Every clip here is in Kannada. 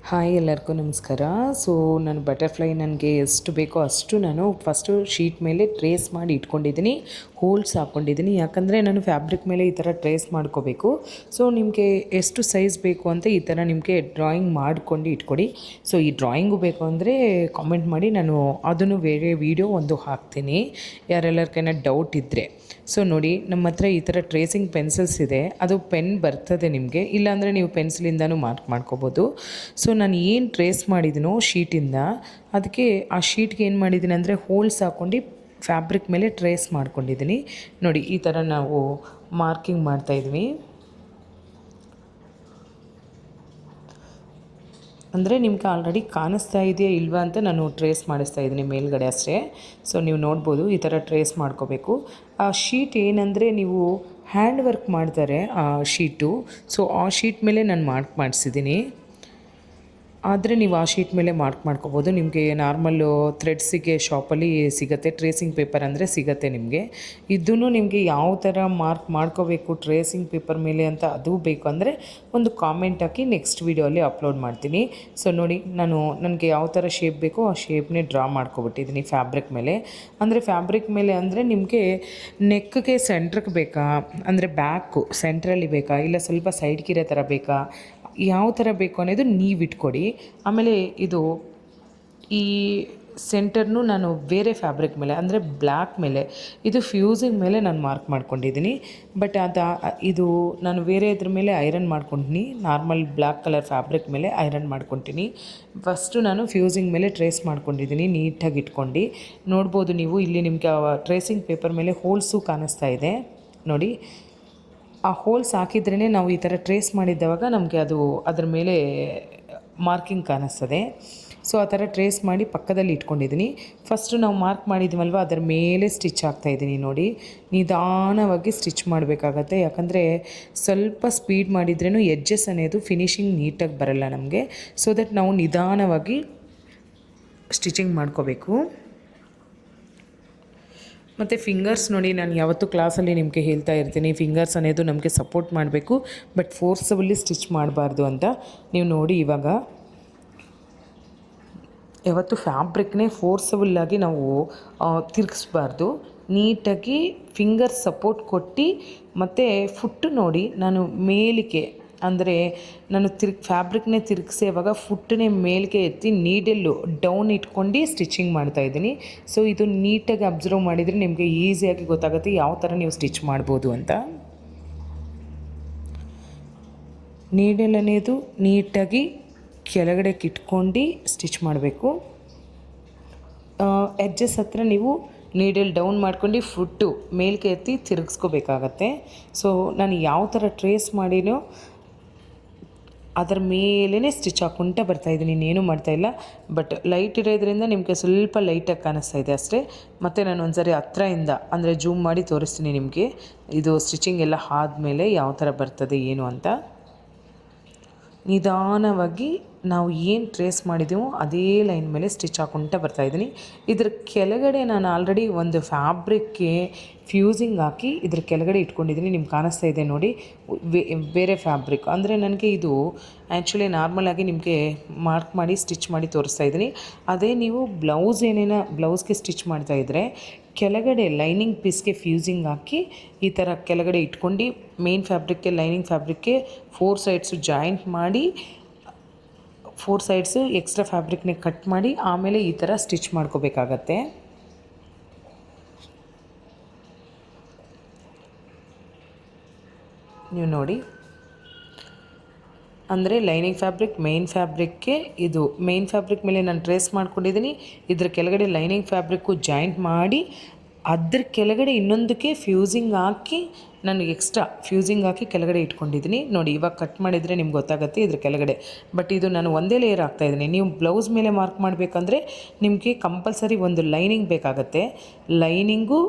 ಹಾಯ್ ಎಲ್ಲರಿಗೂ ನಮಸ್ಕಾರ. ಸೊ ನಾನು ಬಟರ್ಫ್ಲೈ ನನಗೆ ಎಷ್ಟು ಬೇಕೋ ಅಷ್ಟು ನಾನು ಫಸ್ಟು ಶೀಟ್ ಮೇಲೆ ಟ್ರೇಸ್ ಮಾಡಿ ಇಟ್ಕೊಂಡಿದ್ದೀನಿ, ಹೋಲ್ಸ್ ಹಾಕ್ಕೊಂಡಿದ್ದೀನಿ. ಯಾಕಂದರೆ ನಾನು ಫ್ಯಾಬ್ರಿಕ್ ಮೇಲೆ ಈ ಥರ ಟ್ರೇಸ್ ಮಾಡ್ಕೋಬೇಕು. ಸೊ ನಿಮಗೆ ಎಷ್ಟು ಸೈಜ್ ಬೇಕು ಅಂತ ಈ ಥರ ನಿಮಗೆ ಡ್ರಾಯಿಂಗ್ ಮಾಡ್ಕೊಂಡು ಇಟ್ಕೊಡಿ. ಸೊ ಈ ಡ್ರಾಯಿಂಗು ಬೇಕು ಅಂದರೆ ಕಾಮೆಂಟ್ ಮಾಡಿ, ನಾನು ಅದನ್ನು ಬೇರೆ ವೀಡಿಯೋ ಒಂದು ಹಾಕ್ತೀನಿ ಯಾರೆಲ್ಲರಿಗೇನ ಡೌಟ್ ಇದ್ದರೆ. ಸೊ ನೋಡಿ, ನಮ್ಮ ಹತ್ರ ಈ ಥರ ಟ್ರೇಸಿಂಗ್ ಪೆನ್ಸಿಲ್ಸ್ ಇದೆ. ಅದು ಪೆನ್ ಬರ್ತದೆ ನಿಮಗೆ, ಇಲ್ಲಾಂದರೆ ನೀವು ಪೆನ್ಸಿಲಿಂದನೂ ಮಾರ್ಕ್ ಮಾಡ್ಕೋಬೋದು. ಸೊ ನಾನು ಏನು ಟ್ರೇಸ್ ಮಾಡಿದ್ದೀನೋ ಶೀಟಿಂದ, ಅದಕ್ಕೆ ಆ ಶೀಟ್ಗೆ ಏನು ಮಾಡಿದ್ದೀನಿ ಅಂದರೆ ಹೋಲ್ಸ್ ಹಾಕ್ಕೊಂಡು ಫ್ಯಾಬ್ರಿಕ್ ಮೇಲೆ ಟ್ರೇಸ್ ಮಾಡ್ಕೊಂಡಿದ್ದೀನಿ. ನೋಡಿ, ಈ ಥರ ನಾವು ಮಾರ್ಕಿಂಗ್ ಮಾಡ್ತಾಯಿದ್ವಿ. ಅಂದರೆ ನಿಮ್ಗೆ ಆಲ್ರೆಡಿ ಕಾಣಿಸ್ತಾ ಇದೆಯಾ ಇಲ್ವಾ ಅಂತ ನಾನು ಟ್ರೇಸ್ ಮಾಡಿಸ್ತಾ ಇದ್ದೀನಿ ಮೇಲ್ಗಡೆ ಅಷ್ಟೇ. ಸೊ ನೀವು ನೋಡ್ಬೋದು, ಈ ಥರ ಟ್ರೇಸ್ ಮಾಡ್ಕೋಬೇಕು. ಆ ಶೀಟ್ ಏನಂದರೆ ನೀವು ಹ್ಯಾಂಡ್ ವರ್ಕ್ ಮಾಡ್ತಾರೆ ಆ ಶೀಟು. ಸೊ ಆ ಶೀಟ್ ಮೇಲೆ ನಾನು ಮಾರ್ಕ್ ಮಾಡಿಸಿದ್ದೀನಿ. ಆದರೆ ನೀವು ಆ ಶೀಟ್ ಮೇಲೆ ಮಾರ್ಕ್ ಮಾಡ್ಕೋಬೋದು. ನಿಮಗೆ ನಾರ್ಮಲ್ಲು ಥ್ರೆಡ್ಸಿಗೆ ಶಾಪಲ್ಲಿ ಸಿಗುತ್ತೆ, ಟ್ರೇಸಿಂಗ್ ಪೇಪರ್ ಅಂದರೆ ಸಿಗುತ್ತೆ ನಿಮಗೆ. ಇದೂ ನಿಮಗೆ ಯಾವ ಥರ ಮಾರ್ಕ್ ಮಾಡ್ಕೋಬೇಕು ಟ್ರೇಸಿಂಗ್ ಪೇಪರ್ ಮೇಲೆ ಅಂತ ಅದು ಬೇಕು ಅಂದರೆ ಒಂದು ಕಾಮೆಂಟ್ ಹಾಕಿ ನೆಕ್ಸ್ಟ್ ವೀಡಿಯೋಲ್ಲಿ ಅಪ್ಲೋಡ್ ಮಾಡ್ತೀನಿ. ಸೊ ನೋಡಿ, ನನಗೆ ಯಾವ ಥರ ಶೇಪ್ ಬೇಕೋ ಆ ಶೇಪ್ನೇ ಡ್ರಾ ಮಾಡ್ಕೊಬಿಟ್ಟಿದ್ದೀನಿ ಫ್ಯಾಬ್ರಿಕ್ ಮೇಲೆ. ಅಂದರೆ ಫ್ಯಾಬ್ರಿಕ್ ಮೇಲೆ ಅಂದರೆ ನಿಮಗೆ ನೆಕ್ಗೆ ಸೆಂಟ್ರಿಗೆ ಬೇಕಾ, ಅಂದರೆ ಬ್ಯಾಕು ಸೆಂಟ್ರಲ್ಲಿ ಬೇಕಾ, ಇಲ್ಲ ಸ್ವಲ್ಪ ಸೈಡ್ಗಿರೋ ಥರ ಬೇಕಾ, ಯಾವ ಥರ ಬೇಕು ಅನ್ನೋದು ನೀವು ಇಟ್ಕೊಡಿ. ಆಮೇಲೆ ಇದು ಈ ಸೆಂಟರ್ನು ನಾನು ಬೇರೆ ಫ್ಯಾಬ್ರಿಕ್ ಮೇಲೆ ಅಂದರೆ ಬ್ಲ್ಯಾಕ್ ಮೇಲೆ, ಇದು ಫ್ಯೂಸಿಂಗ್ ಮೇಲೆ ನಾನು ಮಾರ್ಕ್ ಮಾಡ್ಕೊಂಡಿದ್ದೀನಿ. ಬಟ್ ಇದು ನಾನು ಬೇರೆ ಇದ್ರ ಮೇಲೆ ಐರನ್ ಮಾಡ್ಕೊತೀನಿ. ನಾರ್ಮಲ್ ಬ್ಲ್ಯಾಕ್ ಕಲರ್ ಫ್ಯಾಬ್ರಿಕ್ ಮೇಲೆ ಐರನ್ ಮಾಡ್ಕೊತೀನಿ. ಫಸ್ಟು ನಾನು ಫ್ಯೂಸಿಂಗ್ ಮೇಲೆ ಟ್ರೇಸ್ ಮಾಡ್ಕೊಂಡಿದ್ದೀನಿ, ನೀಟಾಗಿ ಇಟ್ಕೊಂಡು. ನೋಡ್ಬೋದು ನೀವು ಇಲ್ಲಿ ನಿಮಗೆ ಟ್ರೇಸಿಂಗ್ ಪೇಪರ್ ಮೇಲೆ ಹೋಲ್ಸು ಕಾಣಿಸ್ತಾ ಇದೆ ನೋಡಿ. ಆ ಹೋಲ್ಸ್ ಹಾಕಿದ್ರೇ ನಾವು ಈ ಥರ ಟ್ರೇಸ್ ಮಾಡಿದ್ದವಾಗ ನಮಗೆ ಅದು ಅದ್ರ ಮೇಲೆ ಮಾರ್ಕಿಂಗ್ ಕಾಣಿಸ್ತದೆ. ಸೊ ಆ ಥರ ಟ್ರೇಸ್ ಮಾಡಿ ಪಕ್ಕದಲ್ಲಿ ಇಟ್ಕೊಂಡಿದ್ದೀನಿ. ಫಸ್ಟು ನಾವು ಮಾರ್ಕ್ ಮಾಡಿದ್ವಲ್ವ ಅದರ ಮೇಲೆ ಸ್ಟಿಚ್ ಹಾಕ್ತಾಯಿದ್ದೀನಿ. ನೋಡಿ, ನಿಧಾನವಾಗಿ ಸ್ಟಿಚ್ ಮಾಡಬೇಕಾಗತ್ತೆ. ಯಾಕಂದರೆ ಸ್ವಲ್ಪ ಸ್ಪೀಡ್ ಮಾಡಿದ್ರೂ ಎಡ್ಜಸ್ ಅನ್ನೋದು ಫಿನಿಶಿಂಗ್ ನೀಟಾಗಿ ಬರಲ್ಲ ನಮಗೆ. ಸೊ ದಟ್ ನಾವು ನಿಧಾನವಾಗಿ ಸ್ಟಿಚಿಂಗ್ ಮಾಡ್ಕೋಬೇಕು. ಮತ್ತು ಫಿಂಗರ್ಸ್ ನೋಡಿ, ನಾನು ಯಾವತ್ತೂ ಕ್ಲಾಸಲ್ಲಿ ನಿಮಗೆ ಹೇಳ್ತಾ ಇರ್ತೀನಿ, ಫಿಂಗರ್ಸ್ ಅನ್ನೋದು ನಮಗೆ ಸಪೋರ್ಟ್ ಮಾಡಬೇಕು, ಬಟ್ ಫೋರ್ಸಬಲಿ ಸ್ಟಿಚ್ ಮಾಡಬಾರ್ದು ಅಂತ. ನೀವು ನೋಡಿ, ಇವಾಗ ಯಾವತ್ತು ಫ್ಯಾಬ್ರಿಕ್ನೇ ಫೋರ್ಸಬಲ್ಲಾಗಿ ನಾವು ತಿರುಗಿಸ್ಬಾರ್ದು. ನೀಟಾಗಿ ಫಿಂಗರ್ ಸಪೋರ್ಟ್ ಕೊಟ್ಟು, ಮತ್ತು ಫುಟ್ಟು ನೋಡಿ ನಾನು ಮೇಲಿಗೆ ಅಂದರೆ ನಾನು ಫ್ಯಾಬ್ರಿಕ್ನೇ ತಿರುಗಿಸುವಾಗ ಫುಟ್ಟನ್ನೇ ಮೇಲ್ಗೆ ಎತ್ತಿ ನೀಡೆಲ್ಲು ಡೌನ್ ಇಟ್ಕೊಂಡು ಸ್ಟಿಚಿಂಗ್ ಮಾಡ್ತಾಯಿದ್ದೀನಿ. ಸೊ ಇದು ನೀಟಾಗಿ ಅಬ್ಸರ್ವ್ ಮಾಡಿದರೆ ನಿಮಗೆ ಈಸಿಯಾಗಿ ಗೊತ್ತಾಗುತ್ತೆ ಯಾವ ಥರ ನೀವು ಸ್ಟಿಚ್ ಮಾಡ್ಬೋದು ಅಂತ. ನೀಡೆಲ್ ಅನ್ನೋದು ನೀಟಾಗಿ ಕೆಳಗಡೆ ಇಟ್ಕೊಂಡು ಸ್ಟಿಚ್ ಮಾಡಬೇಕು. ಎಡ್ಜಸ್ ಹತ್ರ ನೀವು ನೀಡಲ್ ಡೌನ್ ಮಾಡ್ಕೊಂಡು ಫುಟ್ಟು ಮೇಲ್ಗೆ ಎತ್ತಿ ತಿರುಗಿಸ್ಕೋಬೇಕಾಗತ್ತೆ. ಸೊ ನಾನು ಯಾವ ಥರ ಟ್ರೇಸ್ ಮಾಡಿನೋ ಅದರ ಮೇಲೇ ಸ್ಟಿಚ್ ಹಾಕ್ಕೊಂತ ಬರ್ತಾಯಿದ್ದೀನಿ, ಇನ್ನೇನು ಮಾಡ್ತಾಯಿಲ್ಲ. ಬಟ್ ಲೈಟ್ ಇರೋದ್ರಿಂದ ನಿಮಗೆ ಸ್ವಲ್ಪ ಲೈಟಾಗಿ ಕಾಣಿಸ್ತಾ ಇದೆ ಅಷ್ಟೇ. ಮತ್ತು ನಾನು ಒಂದ್ಸರಿ ಹತ್ರದಿಂದ ಅಂದರೆ ಜೂಮ್ ಮಾಡಿ ತೋರಿಸ್ತೀನಿ ನಿಮಗೆ, ಇದು ಸ್ಟಿಚಿಂಗ್ ಎಲ್ಲ ಆದಮೇಲೆ ಯಾವ ಥರ ಬರ್ತದೆ ಏನು ಅಂತ. ನಿಧಾನವಾಗಿ ನಾವು ಏನು ಟ್ರೇಸ್ ಮಾಡಿದ್ದೀವೋ ಅದೇ ಲೈನ್ ಮೇಲೆ ಸ್ಟಿಚ್ ಹಾಕ್ಕೊಂತ ಬರ್ತಾಯಿದ್ದೀನಿ. ಇದ್ರ ಕೆಳಗಡೆ ನಾನು ಆಲ್ರೆಡಿ ಒಂದು ಫ್ಯಾಬ್ರಿಕ್ಗೆ ಫ್ಯೂಸಿಂಗ್ ಹಾಕಿ ಇದ್ರ ಕೆಳಗಡೆ ಇಟ್ಕೊಂಡಿದ್ದೀನಿ. ನಿಮ್ಗೆ ಕಾಣಿಸ್ತಾ ಇದೆ ನೋಡಿ, ಬೇರೆ ಫ್ಯಾಬ್ರಿಕ್ ಅಂದರೆ ನನಗೆ ಇದು ಆ್ಯಕ್ಚುಲಿ ನಾರ್ಮಲಾಗಿ ನಿಮಗೆ ಮಾರ್ಕ್ ಮಾಡಿ ಸ್ಟಿಚ್ ಮಾಡಿ ತೋರಿಸ್ತಾ ಇದ್ದೀನಿ. ಅದೇ ನೀವು ಬ್ಲೌಸ್ಗೆ ಸ್ಟಿಚ್ ಮಾಡ್ತಾಯಿದ್ರೆ ಕೆಳಗಡೆ ಲೈನಿಂಗ್ ಪೀಸ್ಗೆ ಫ್ಯೂಸಿಂಗ್ ಹಾಕಿ ಈ ಥರ ಕೆಳಗಡೆ ಇಟ್ಕೊಂಡು ಮೇನ್ ಫ್ಯಾಬ್ರಿಕ್ಗೆ ಲೈನಿಂಗ್ ಫ್ಯಾಬ್ರಿಕ್ಗೆ 4 ಸೈಡ್ಸು ಜಾಯಿಂಟ್ ಮಾಡಿ 4 ಸೈಡ್ಸು ಎಕ್ಸ್ಟ್ರಾ ಫ್ಯಾಬ್ರಿಕ್ನೇ ಕಟ್ ಮಾಡಿ ಆಮೇಲೆ ಈ ಥರ ಸ್ಟಿಚ್ ಮಾಡ್ಕೋಬೇಕಾಗತ್ತೆ. ನೀವು ನೋಡಿ, ಅಂದರೆ ಲೈನಿಂಗ್ ಫ್ಯಾಬ್ರಿಕ್ ಮೇನ್ ಫ್ಯಾಬ್ರಿಕ್ಗೆ, ಇದು ಮೇನ್ ಫ್ಯಾಬ್ರಿಕ್ ಮೇಲೆ ನಾನು ಟ್ರೇಸ್ ಮಾಡ್ಕೊಂಡಿದ್ದೀನಿ. ಇದ್ರ ಕೆಳಗಡೆ ಲೈನಿಂಗ್ ಫ್ಯಾಬ್ರಿಕ್ಕು ಜಾಯಿಂಟ್ ಮಾಡಿ ಅದ್ರ ಕೆಳಗಡೆ ಇನ್ನೊಂದಕ್ಕೆ ಫ್ಯೂಸಿಂಗ್ ಹಾಕಿ ನಾನು ಎಕ್ಸ್ಟ್ರಾ ಫ್ಯೂಸಿಂಗ್ ಹಾಕಿ ಕೆಳಗಡೆ ಇಟ್ಕೊಂಡಿದ್ದೀನಿ. ನೋಡಿ, ಇವಾಗ ಕಟ್ ಮಾಡಿದರೆ ನಿಮ್ಗೆ ಗೊತ್ತಾಗುತ್ತೆ ಇದ್ರ ಕೆಳಗಡೆ. ಬಟ್ ಇದು ನಾನು ಒಂದೇ ಲೇಯರ್ ಹಾಕ್ತಾಯಿದ್ದೀನಿ. ನೀವು ಬ್ಲೌಸ್ ಮೇಲೆ ಮಾರ್ಕ್ ಮಾಡಬೇಕಂದ್ರೆ ನಿಮಗೆ ಕಂಪಲ್ಸರಿ ಒಂದು ಲೈನಿಂಗ್ ಬೇಕಾಗತ್ತೆ. ಲೈನಿಂಗು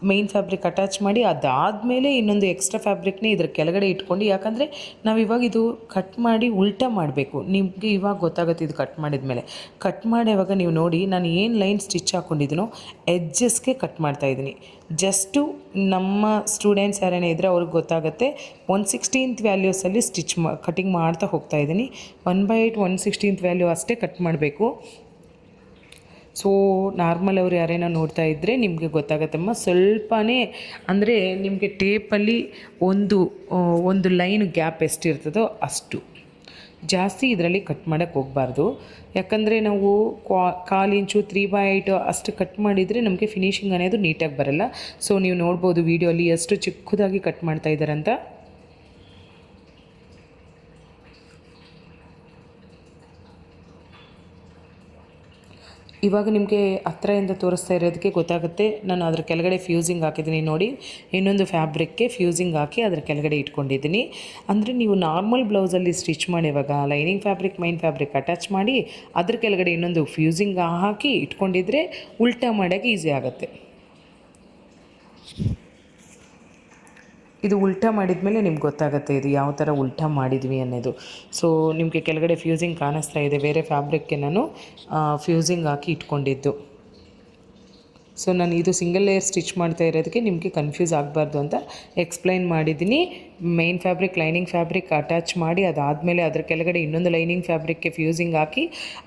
ಮೈನ್ ಫ್ಯಾಬ್ರಿಕ್ ಅಟ್ಯಾಚ್ ಮಾಡಿ ಅದಾದಮೇಲೆ ಇನ್ನೊಂದು ಎಕ್ಸ್ಟ್ರಾ ಫ್ಯಾಬ್ರಿಕ್ನೇ ಇದ್ರ ಕೆಳಗಡೆ ಇಟ್ಕೊಂಡು, ಯಾಕಂದರೆ ನಾವು ಇವಾಗ ಇದು ಕಟ್ ಮಾಡಿ ಉಲ್ಟಾ ಮಾಡಬೇಕು. ನಿಮಗೆ ಇವಾಗ ಗೊತ್ತಾಗುತ್ತೆ ಇದು ಕಟ್ ಮಾಡಿದ್ಮೇಲೆ. ಕಟ್ ಮಾಡುವಾಗ ನೀವು ನೋಡಿ ನಾನು ಏನು ಲೈನ್ ಸ್ಟಿಚ್ ಹಾಕ್ಕೊಂಡಿದ್ದೀನೋ ಎಡ್ಜಸ್ಗೆ ಕಟ್ ಮಾಡ್ತಾಯಿದ್ದೀನಿ. ಜಸ್ಟು ನಮ್ಮ ಸ್ಟೂಡೆಂಟ್ಸ್ ಯಾರೇನೇ ಇದ್ದರೆ ಅವ್ರಿಗೆ ಗೊತ್ತಾಗುತ್ತೆ. 1/16 ವ್ಯಾಲ್ಯೂಸಲ್ಲಿ ಕಟಿಂಗ್ ಮಾಡ್ತಾ ಹೋಗ್ತಾಯಿದ್ದೀನಿ. 1/8 1/16 ವ್ಯಾಲ್ಯೂ ಅಷ್ಟೇ ಕಟ್ ಮಾಡಬೇಕು. ಸೊ ನಾರ್ಮಲ್ ಅವ್ರು ಯಾರೇನೋ ನೋಡ್ತಾ ಇದ್ದರೆ ನಿಮಗೆ ಗೊತ್ತಾಗತ್ತಮ್ಮ. ಸ್ವಲ್ಪನೇ ಅಂದರೆ ನಿಮಗೆ ಟೇಪಲ್ಲಿ ಒಂದು ಲೈನ್ ಗ್ಯಾಪ್ ಎಷ್ಟಿರ್ತದೋ ಅಷ್ಟು, ಜಾಸ್ತಿ ಇದರಲ್ಲಿ ಕಟ್ ಮಾಡೋಕ್ಕೆ ಹೋಗಬಾರ್ದು. ಯಾಕಂದರೆ ನಾವು 1/4 ಇಂಚು 3/8 ಅಷ್ಟು ಕಟ್ ಮಾಡಿದರೆ ನಮಗೆ ಫಿನಿಶಿಂಗ್ ಅನ್ನೋದು ನೀಟಾಗಿ ಬರಲ್ಲ. ಸೊ ನೀವು ನೋಡ್ಬೋದು ವೀಡಿಯೋಲಿ ಎಷ್ಟು ಚಿಕ್ಕದಾಗಿ ಕಟ್ ಮಾಡ್ತಾ ಇದ್ದಾರಂತ. ಇವಾಗ ನಿಮಗೆ ಹತ್ತಿರದಿಂದ ತೋರಿಸ್ತಾ ಇರೋದಕ್ಕೆ ಗೊತ್ತಾಗುತ್ತೆ. ನಾನು ಅದ್ರ ಕೆಳಗಡೆ ಫ್ಯೂಸಿಂಗ್ ಹಾಕಿದ್ದೀನಿ ನೋಡಿ. ಇನ್ನೊಂದು ಫ್ಯಾಬ್ರಿಕ್ಗೆ ಫ್ಯೂಸಿಂಗ್ ಹಾಕಿ ಅದ್ರ ಕೆಳಗಡೆ ಇಟ್ಕೊಂಡಿದ್ದೀನಿ. ಅಂದರೆ ನೀವು ನಾರ್ಮಲ್ ಬ್ಲೌಸಲ್ಲಿ ಸ್ಟಿಚ್ ಮಾಡುವಾಗ lining fabric main fabric attach ಮಾಡಿ ಅದ್ರ ಕೆಳಗಡೆ ಇನ್ನೊಂದು ಫ್ಯೂಸಿಂಗ್ ಹಾಕಿ ಇಟ್ಕೊಂಡಿದ್ರೆ ಉಲ್ಟಾ ಮಾಡೋಕ್ಕೆ ಈಸಿ ಆಗುತ್ತೆ. ಇದು ಉಲ್ಟಾ ಮಾಡಿದ ಮೇಲೆ ನಿಮ್ಗೆ ಗೊತ್ತಾಗುತ್ತೆ ಇದು ಯಾವ ಥರ ಉಲ್ಟಾ ಮಾಡಿದ್ವಿ ಅನ್ನೋದು. ಸೊ ನಿಮಗೆ ಕೆಳಗಡೆ ಫ್ಯೂಸಿಂಗ್ ಕಾಣಿಸ್ತಾ ಇದೆ. ಬೇರೆ ಫ್ಯಾಬ್ರಿಕ್ಗೆ ನಾನು ಫ್ಯೂಸಿಂಗ್ ಹಾಕಿ ಇಟ್ಕೊಂಡಿದ್ದು. ಸೊ ನಾನು ಇದು ಸಿಂಗಲ್ ಲೇಯರ್ ಸ್ಟಿಚ್ ಮಾಡ್ತಾ ಇರೋದಕ್ಕೆ ನಿಮಗೆ ಕನ್ಫ್ಯೂಸ್ ಆಗಬಾರ್ದು ಅಂತ ಎಕ್ಸ್ಪ್ಲೈನ್ ಮಾಡಿದ್ದೀನಿ. Main fabric lining fabric attach ಮಾಡಿ ಅದಾದಮೇಲೆ ಅದ್ರ ಕೆಳಗಡೆ ಇನ್ನೊಂದು ಲೈನಿಂಗ್ ಫ್ಯಾಬ್ರಿಕ್ಗೆ ಫ್ಯೂಸಿಂಗ್ ಹಾಕಿ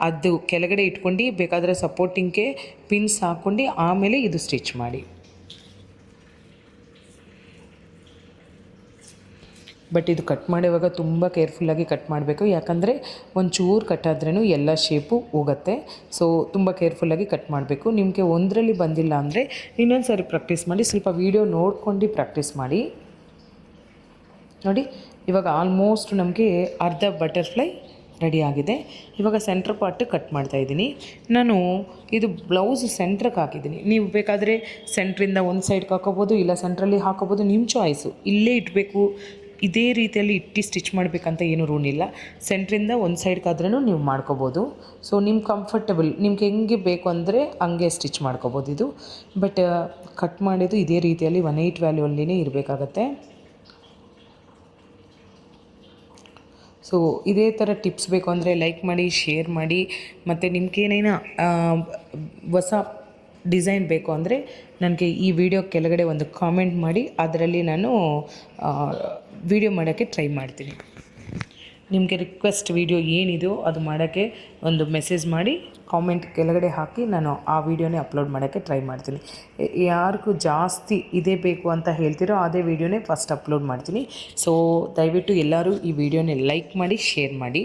ಅದು ಕೆಳಗಡೆ ಇಟ್ಕೊಂಡು ಬೇಕಾದರೆ ಸಪೋರ್ಟಿಂಗ್ಗೆ ಪಿನ್ಸ್ ಹಾಕ್ಕೊಂಡು ಆಮೇಲೆ ಇದು ಸ್ಟಿಚ್ ಮಾಡಿ. ಬಟ್ ಇದು ಕಟ್ ಮಾಡುವಾಗ ತುಂಬ ಕೇರ್ಫುಲ್ಲಾಗಿ ಕಟ್ ಮಾಡಬೇಕು. ಯಾಕಂದರೆ ಒಂಚೂರು ಕಟ್ಟಾದ್ರೂ ಎಲ್ಲ ಶೇಪು ಹೋಗುತ್ತೆ. ಸೊ ತುಂಬ ಕೇರ್ಫುಲ್ಲಾಗಿ ಕಟ್ ಮಾಡಬೇಕು. ನಿಮಗೆ ಒಂದರಲ್ಲಿ ಬಂದಿಲ್ಲ ಅಂದರೆ ಇನ್ನೊಂದು ಸಾರಿ ಪ್ರಾಕ್ಟೀಸ್ ಮಾಡಿ, ಸ್ವಲ್ಪ ವೀಡಿಯೋ ನೋಡ್ಕೊಂಡು ಪ್ರಾಕ್ಟೀಸ್ ಮಾಡಿ. ನೋಡಿ ಇವಾಗ ಆಲ್ಮೋಸ್ಟ್ ನಮಗೆ ಅರ್ಧ ಬಟರ್ಫ್ಲೈ ರೆಡಿ ಆಗಿದೆ. ಇವಾಗ ಸೆಂಟ್ರ್ ಪಾರ್ಟ್ ಕಟ್ ಮಾಡ್ತಾಯಿದ್ದೀನಿ. ನಾನು ಇದು ಬ್ಲೌಸ್ ಸೆಂಟ್ರಿಗೆ ಹಾಕಿದ್ದೀನಿ. ನೀವು ಬೇಕಾದರೆ ಸೆಂಟ್ರಿಂದ ಒಂದು ಸೈಡ್ಗೆ ಹಾಕೋಬೋದು, ಇಲ್ಲ ಸೆಂಟ್ರಲ್ಲಿ ಹಾಕೋಬೋದು, ನಿಮ್ಮ ಚಾಯ್ಸು. ಇಲ್ಲೇ ಇಡಬೇಕು ಇದೇ ರೀತಿಯಲ್ಲಿ ಇಟ್ಟು ಸ್ಟಿಚ್ ಮಾಡಬೇಕಂತ ಏನೂ ರೂಲ್ ಇಲ್ಲ. ಸೆಂಟ್ರಿಂದ ಒಂದು ಸೈಡ್ಗಾದ್ರೂ ನೀವು ಮಾಡ್ಕೋಬೋದು. ಸೊ ನಿಮ್ಮ ಕಂಫರ್ಟಬಲ್ ನಿಮ್ಗೆ ಹೆಂಗೆ ಬೇಕು ಅಂದರೆ ಹಂಗೆ ಸ್ಟಿಚ್ ಮಾಡ್ಕೋಬೋದು ಇದು. ಬಟ್ ಕಟ್ ಮಾಡಿದ್ದು ಇದೇ ರೀತಿಯಲ್ಲಿ 1/8 ವ್ಯಾಲ್ಯೂ ಅಲ್ಲಿನೇ ಇರಬೇಕಾಗತ್ತೆ. ಸೊ ಇದೇ ಥರ ಟಿಪ್ಸ್ ಬೇಕು ಅಂದರೆ ಲೈಕ್ ಮಾಡಿ, ಶೇರ್ ಮಾಡಿ. ಮತ್ತು ನಿಮ್ಗೇನೈనా ಹೊಸ ಡಿಸೈನ್ ಬೇಕು ಅಂದರೆ ನನಗೆ ಈ ವಿಡಿಯೋ ಕೆಳಗಡೆ ಒಂದು ಕಾಮೆಂಟ್ ಮಾಡಿ, ಅದರಲ್ಲಿ ನಾನು ವಿಡಿಯೋ ಮಾಡೋಕ್ಕೆ ಟ್ರೈ ಮಾಡ್ತೀನಿ. ನಿಮಗೆ ರಿಕ್ವೆಸ್ಟ್ ವಿಡಿಯೋ ಏನಿದೆಯೋ ಅದು ಮಾಡೋಕ್ಕೆ ಒಂದು ಮೆಸೇಜ್ ಮಾಡಿ ಕಾಮೆಂಟ್ ಕೆಳಗಡೆ ಹಾಕಿ ನಾನು ಆ ವಿಡಿಯೋನೇ ಅಪ್ಲೋಡ್ ಮಾಡೋಕ್ಕೆ ಟ್ರೈ ಮಾಡ್ತೀನಿ. ಯಾರಿಗೂ ಜಾಸ್ತಿ ಇದೇ ಬೇಕು ಅಂತ ಹೇಳ್ತಿರೋ ಅದೇ ವಿಡಿಯೋನೇ ಫಸ್ಟ್ ಅಪ್ಲೋಡ್ ಮಾಡ್ತೀನಿ. ಸೊ ದಯವಿಟ್ಟು ಎಲ್ಲರೂ ಈ ವಿಡಿಯೋನೇ ಲೈಕ್ ಮಾಡಿ, ಶೇರ್ ಮಾಡಿ.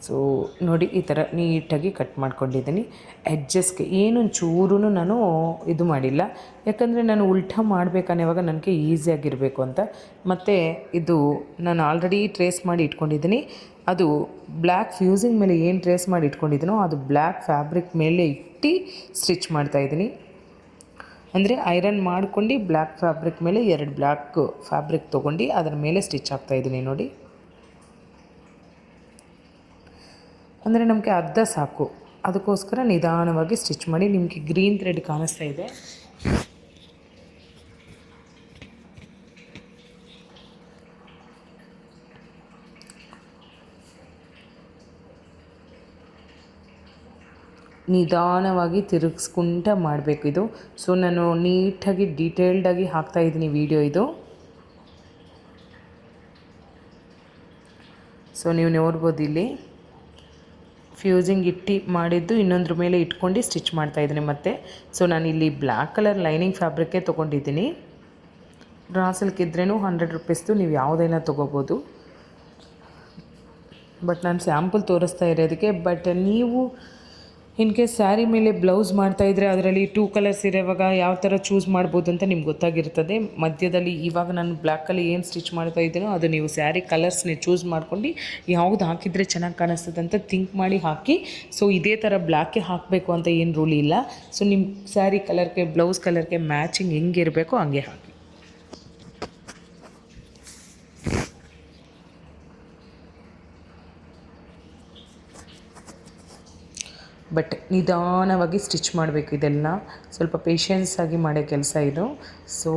ಸೊ ನೋಡಿ ಈ ಥರ ನೀಟಾಗಿ ಕಟ್ ಮಾಡ್ಕೊಂಡಿದ್ದೀನಿ. ಎಡ್ಜಸ್ಗೆ ಏನೊಂದು ಚೂರೂ ನಾನು ಇದು ಮಾಡಿಲ್ಲ. ಯಾಕಂದರೆ ನಾನು ಉಲ್ಟಾ ಮಾಡಬೇಕನ್ನುವಾಗ ನನಗೆ ಈಸಿಯಾಗಿರಬೇಕು ಅಂತ. ಮತ್ತು ಇದು ನಾನು ಆಲ್ರೆಡಿ ಟ್ರೇಸ್ ಮಾಡಿ ಇಟ್ಕೊಂಡಿದ್ದೀನಿ. ಅದು ಬ್ಲ್ಯಾಕ್ ಫ್ಯೂಸಿಂಗ್ ಮೇಲೆ ಏನು ಟ್ರೇಸ್ ಮಾಡಿ ಇಟ್ಕೊಂಡಿದ್ದೀನೋ ಅದು ಬ್ಲ್ಯಾಕ್ ಫ್ಯಾಬ್ರಿಕ್ ಮೇಲೆ ಇಟ್ಟು ಸ್ಟಿಚ್ ಮಾಡ್ತಾಯಿದ್ದೀನಿ. ಅಂದರೆ ಐರನ್ ಮಾಡ್ಕೊಂಡು ಬ್ಲ್ಯಾಕ್ ಫ್ಯಾಬ್ರಿಕ್ ಮೇಲೆ 2 ಬ್ಲ್ಯಾಕ್ ಫ್ಯಾಬ್ರಿಕ್ ತೊಗೊಂಡು ಅದರ ಮೇಲೆ ಸ್ಟಿಚ್ ಆಗ್ತಾಯಿದ್ದೀನಿ ನೋಡಿ. ಅಂದರೆ ನಮಗೆ ಅರ್ಧ ಸಾಕು, ಅದಕ್ಕೋಸ್ಕರ ನಿಧಾನವಾಗಿ ಸ್ಟಿಚ್ ಮಾಡಿ. ನಿಮಗೆ ಗ್ರೀನ್ ಥ್ರೆಡ್ ಕಾಣಿಸ್ತಾ ಇದೆ. ನಿಧಾನವಾಗಿ ತಿರುಗಿಸ್ಕೊಂತ ಮಾಡಬೇಕು ಇದು. ಸೊ ನಾನು ನೀಟಾಗಿ ಡೀಟೇಲ್ಡಾಗಿ ಹಾಕ್ತಾಯಿದ್ದೀನಿ ವಿಡಿಯೋ ಇದು. ಸೊ ನೀವು ನೋಡ್ಬೋದು ಇಲ್ಲಿ ಫ್ಯೂಸಿಂಗ್ ಇಟ್ಟು ಮಾಡಿದ್ದು ಇನ್ನೊಂದ್ರ ಮೇಲೆ ಇಟ್ಕೊಂಡು ಸ್ಟಿಚ್ ಮಾಡ್ತಾಯಿದ್ದೀನಿ ಮತ್ತೆ. ಸೊ ನಾನು ಇಲ್ಲಿ ಬ್ಲ್ಯಾಕ್ ಕಲರ್ ಲೈನಿಂಗ್ ಫ್ಯಾಬ್ರಿಕ್ಕೇ ತೊಗೊಂಡಿದ್ದೀನಿ. ರಾ ಸಿಲ್ಕ್ ಇದ್ರೇನು 100 ರೂಪೀಸ್ದು ನೀವು ಯಾವುದೈనా ತೊಗೋಬೋದು. ಬಟ್ ನಾನು ಸ್ಯಾಂಪಲ್ ತೋರಿಸ್ತಾ ಇರೋದಕ್ಕೆ. ಬಟ್ ನೀವು ಇನ್ ಕೇಸ್ ಸ್ಯಾರಿ ಮೇಲೆ ಬ್ಲೌಸ್ ಮಾಡ್ತಾಯಿದ್ರೆ ಅದರಲ್ಲಿ 2 ಕಲರ್ಸ್ ಇರೋವಾಗ ಯಾವ ಥರ ಚೂಸ್ ಮಾಡ್ಬೋದು ಅಂತ ನಿಮ್ಗೆ ಗೊತ್ತಾಗಿರ್ತದೆ. ಮಧ್ಯದಲ್ಲಿ ಇವಾಗ ನಾನು ಬ್ಲ್ಯಾಕಲ್ಲಿ ಏನು ಸ್ಟಿಚ್ ಮಾಡ್ತಾ ಇದ್ದೀನೋ ಅದು ನೀವು ಸ್ಯಾರಿ ಕಲರ್ಸ್ನೇ ಚೂಸ್ ಮಾಡ್ಕೊಂಡು ಯಾವ್ದು ಹಾಕಿದರೆ ಚೆನ್ನಾಗಿ ಕಾಣಿಸ್ತದೆ ಅಂತ ಥಿಂಕ್ ಮಾಡಿ ಹಾಕಿ. ಸೊ ಇದೇ ಥರ ಬ್ಲ್ಯಾಕೇ ಹಾಕಬೇಕು ಅಂತ ಏನು ರೂಲ್ ಇಲ್ಲ. ಸೊ ನಿಮ್ಮ ಸ್ಯಾರಿ ಕಲರ್ಗೆ ಬ್ಲೌಸ್ ಕಲರ್ಗೆ ಮ್ಯಾಚಿಂಗ್ ಹೆಂಗಿರಬೇಕೋ ಹಂಗೆ ಹಾಕಿ. ಬಟ್ ನಿಧಾನವಾಗಿ ಸ್ಟಿಚ್ ಮಾಡಬೇಕು. ಇದೆಲ್ಲ ಸ್ವಲ್ಪ ಪೇಷನ್ಸಾಗಿ ಮಾಡೋ ಕೆಲಸ ಇದು. ಸೊ